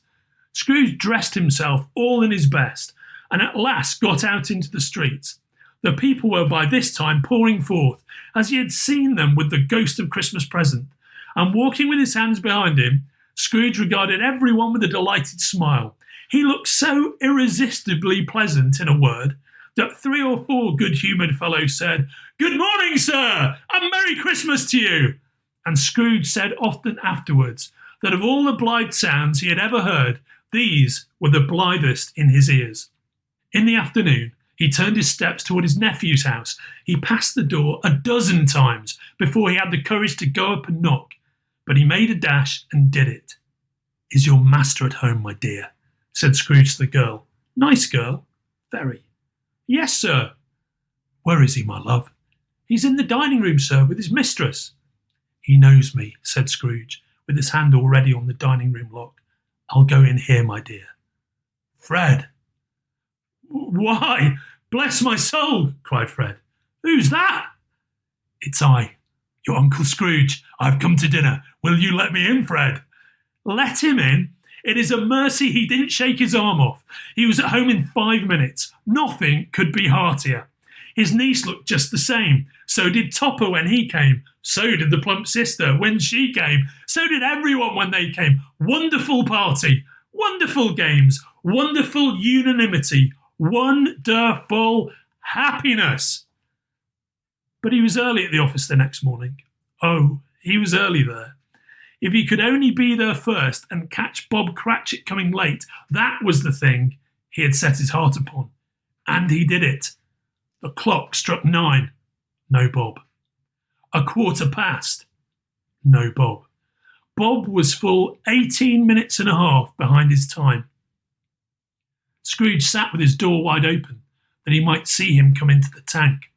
Scrooge dressed himself all in his best, and at last got out into the streets. The people were by this time pouring forth, as he had seen them with the ghost of Christmas present, and walking with his hands behind him, Scrooge regarded everyone with a delighted smile. He looked so irresistibly pleasant, in a word, that 3 or 4 good-humoured fellows said, "Good morning, sir, and Merry Christmas to you." And Scrooge said often afterwards that of all the blithe sounds he had ever heard, these were the blithest in his ears. In the afternoon, he turned his steps toward his nephew's house. He passed the door a dozen times before he had the courage to go up and knock, but he made a dash and did it. "Is your master at home, my dear?" said Scrooge to the girl. "Nice girl." "Very." "Yes, sir." "Where is he, my love?" "He's in the dining room, sir, with his mistress." "He knows me," said Scrooge, with his hand already on the dining room lock. "I'll go in here, my dear." "Fred!" "Why, bless my soul!" cried Fred. "Who's that?" "It's I, your Uncle Scrooge. I've come to dinner. Will you let me in, Fred?" "Let him in? It is a mercy he didn't shake his arm off. He was at home in 5 minutes. Nothing could be heartier. His niece looked just the same. So did Topper when he came. So did the plump sister when she came. So did everyone when they came. Wonderful party. Wonderful games. Wonderful unanimity. Wonderful happiness." But he was early at the office the next morning. Oh, he was early there. If he could only be there first and catch Bob Cratchit coming late, that was the thing he had set his heart upon. And he did it. The clock struck 9. No Bob. 1:15. No Bob. Bob was full 18 minutes and a half behind his time. Scrooge sat with his door wide open, that he might see him come into the tank.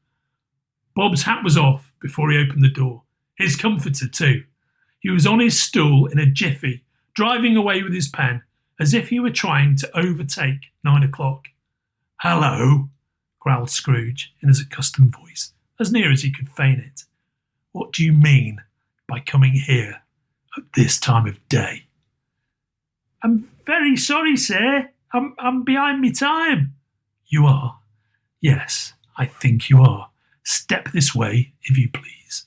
Bob's hat was off before he opened the door. His comforter, too. He was on his stool in a jiffy, driving away with his pen, as if he were trying to overtake 9 o'clock. "Hello," growled Scrooge in his accustomed voice, as near as he could feign it. "What do you mean by coming here at this time of day?" "I'm very sorry, sir. I'm behind me time." "You are? Yes, I think you are. Step this way, if you please."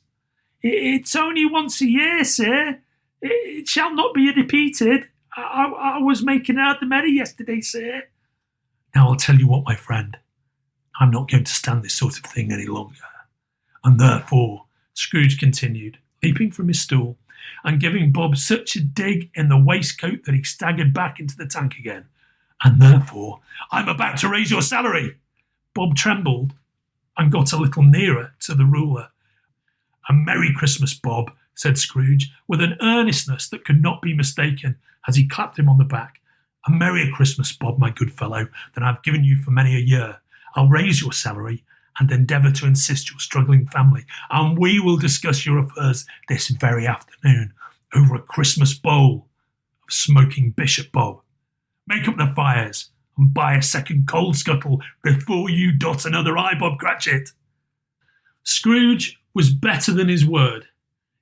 "It's only once a year, sir. It shall not be repeated. I was making out the merry yesterday, sir." "Now I'll tell you what, my friend. I'm not going to stand this sort of thing any longer. And therefore," Scrooge continued, leaping from his stool and giving Bob such a dig in the waistcoat that he staggered back into the tank again, "and therefore I'm about to raise your salary." Bob trembled and got a little nearer to the ruler. "A Merry Christmas, Bob," said Scrooge, with an earnestness that could not be mistaken, as he clapped him on the back. "A Merry Christmas, Bob, my good fellow, than I've given you for many a year. I'll raise your salary and endeavour to assist your struggling family, and we will discuss your affairs this very afternoon over a Christmas bowl of smoking Bishop Bob. Make up the fires and buy a second coal scuttle before you dot another I, Bob Cratchit." Scrooge was better than his word.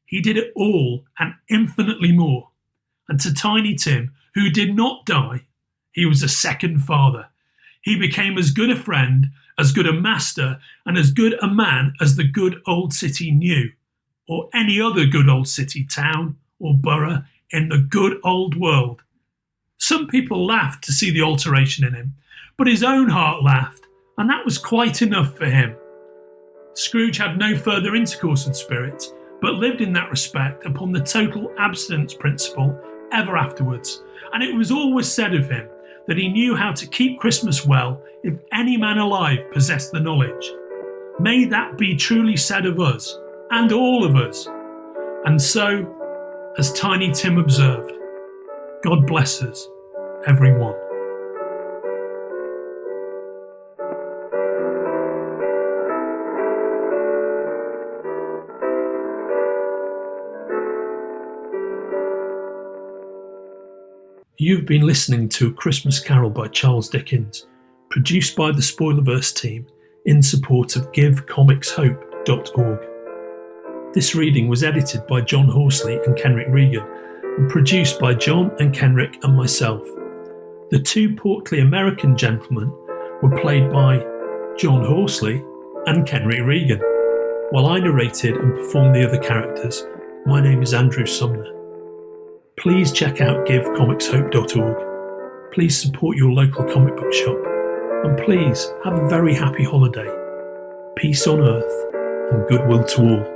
He did it all and infinitely more. And to Tiny Tim, who did not die, he was a second father. He became as good a friend, as good a master, and as good a man as the good old city knew, or any other good old city, town, or borough in the good old world. Some people laughed to see the alteration in him, but his own heart laughed, and that was quite enough for him. Scrooge had no further intercourse with spirits, but lived in that respect upon the total abstinence principle ever afterwards, and it was always said of him that he knew how to keep Christmas well if any man alive possessed the knowledge. May that be truly said of us, and all of us. And so, as Tiny Tim observed, God bless us, every one. You've been listening to A Christmas Carol by Charles Dickens, produced by the Spoilerverse team in support of GiveComicsHope.org. This reading was edited by John Horsley and Kenric Regan and produced by John and Kenric and myself. The two portly American gentlemen were played by John Horsley and Kenric Regan, while I narrated and performed the other characters. My name is Andrew Sumner. Please check out GiveComicsHope.org. Please support your local comic book shop. And please have a very happy holiday. Peace on earth and goodwill to all.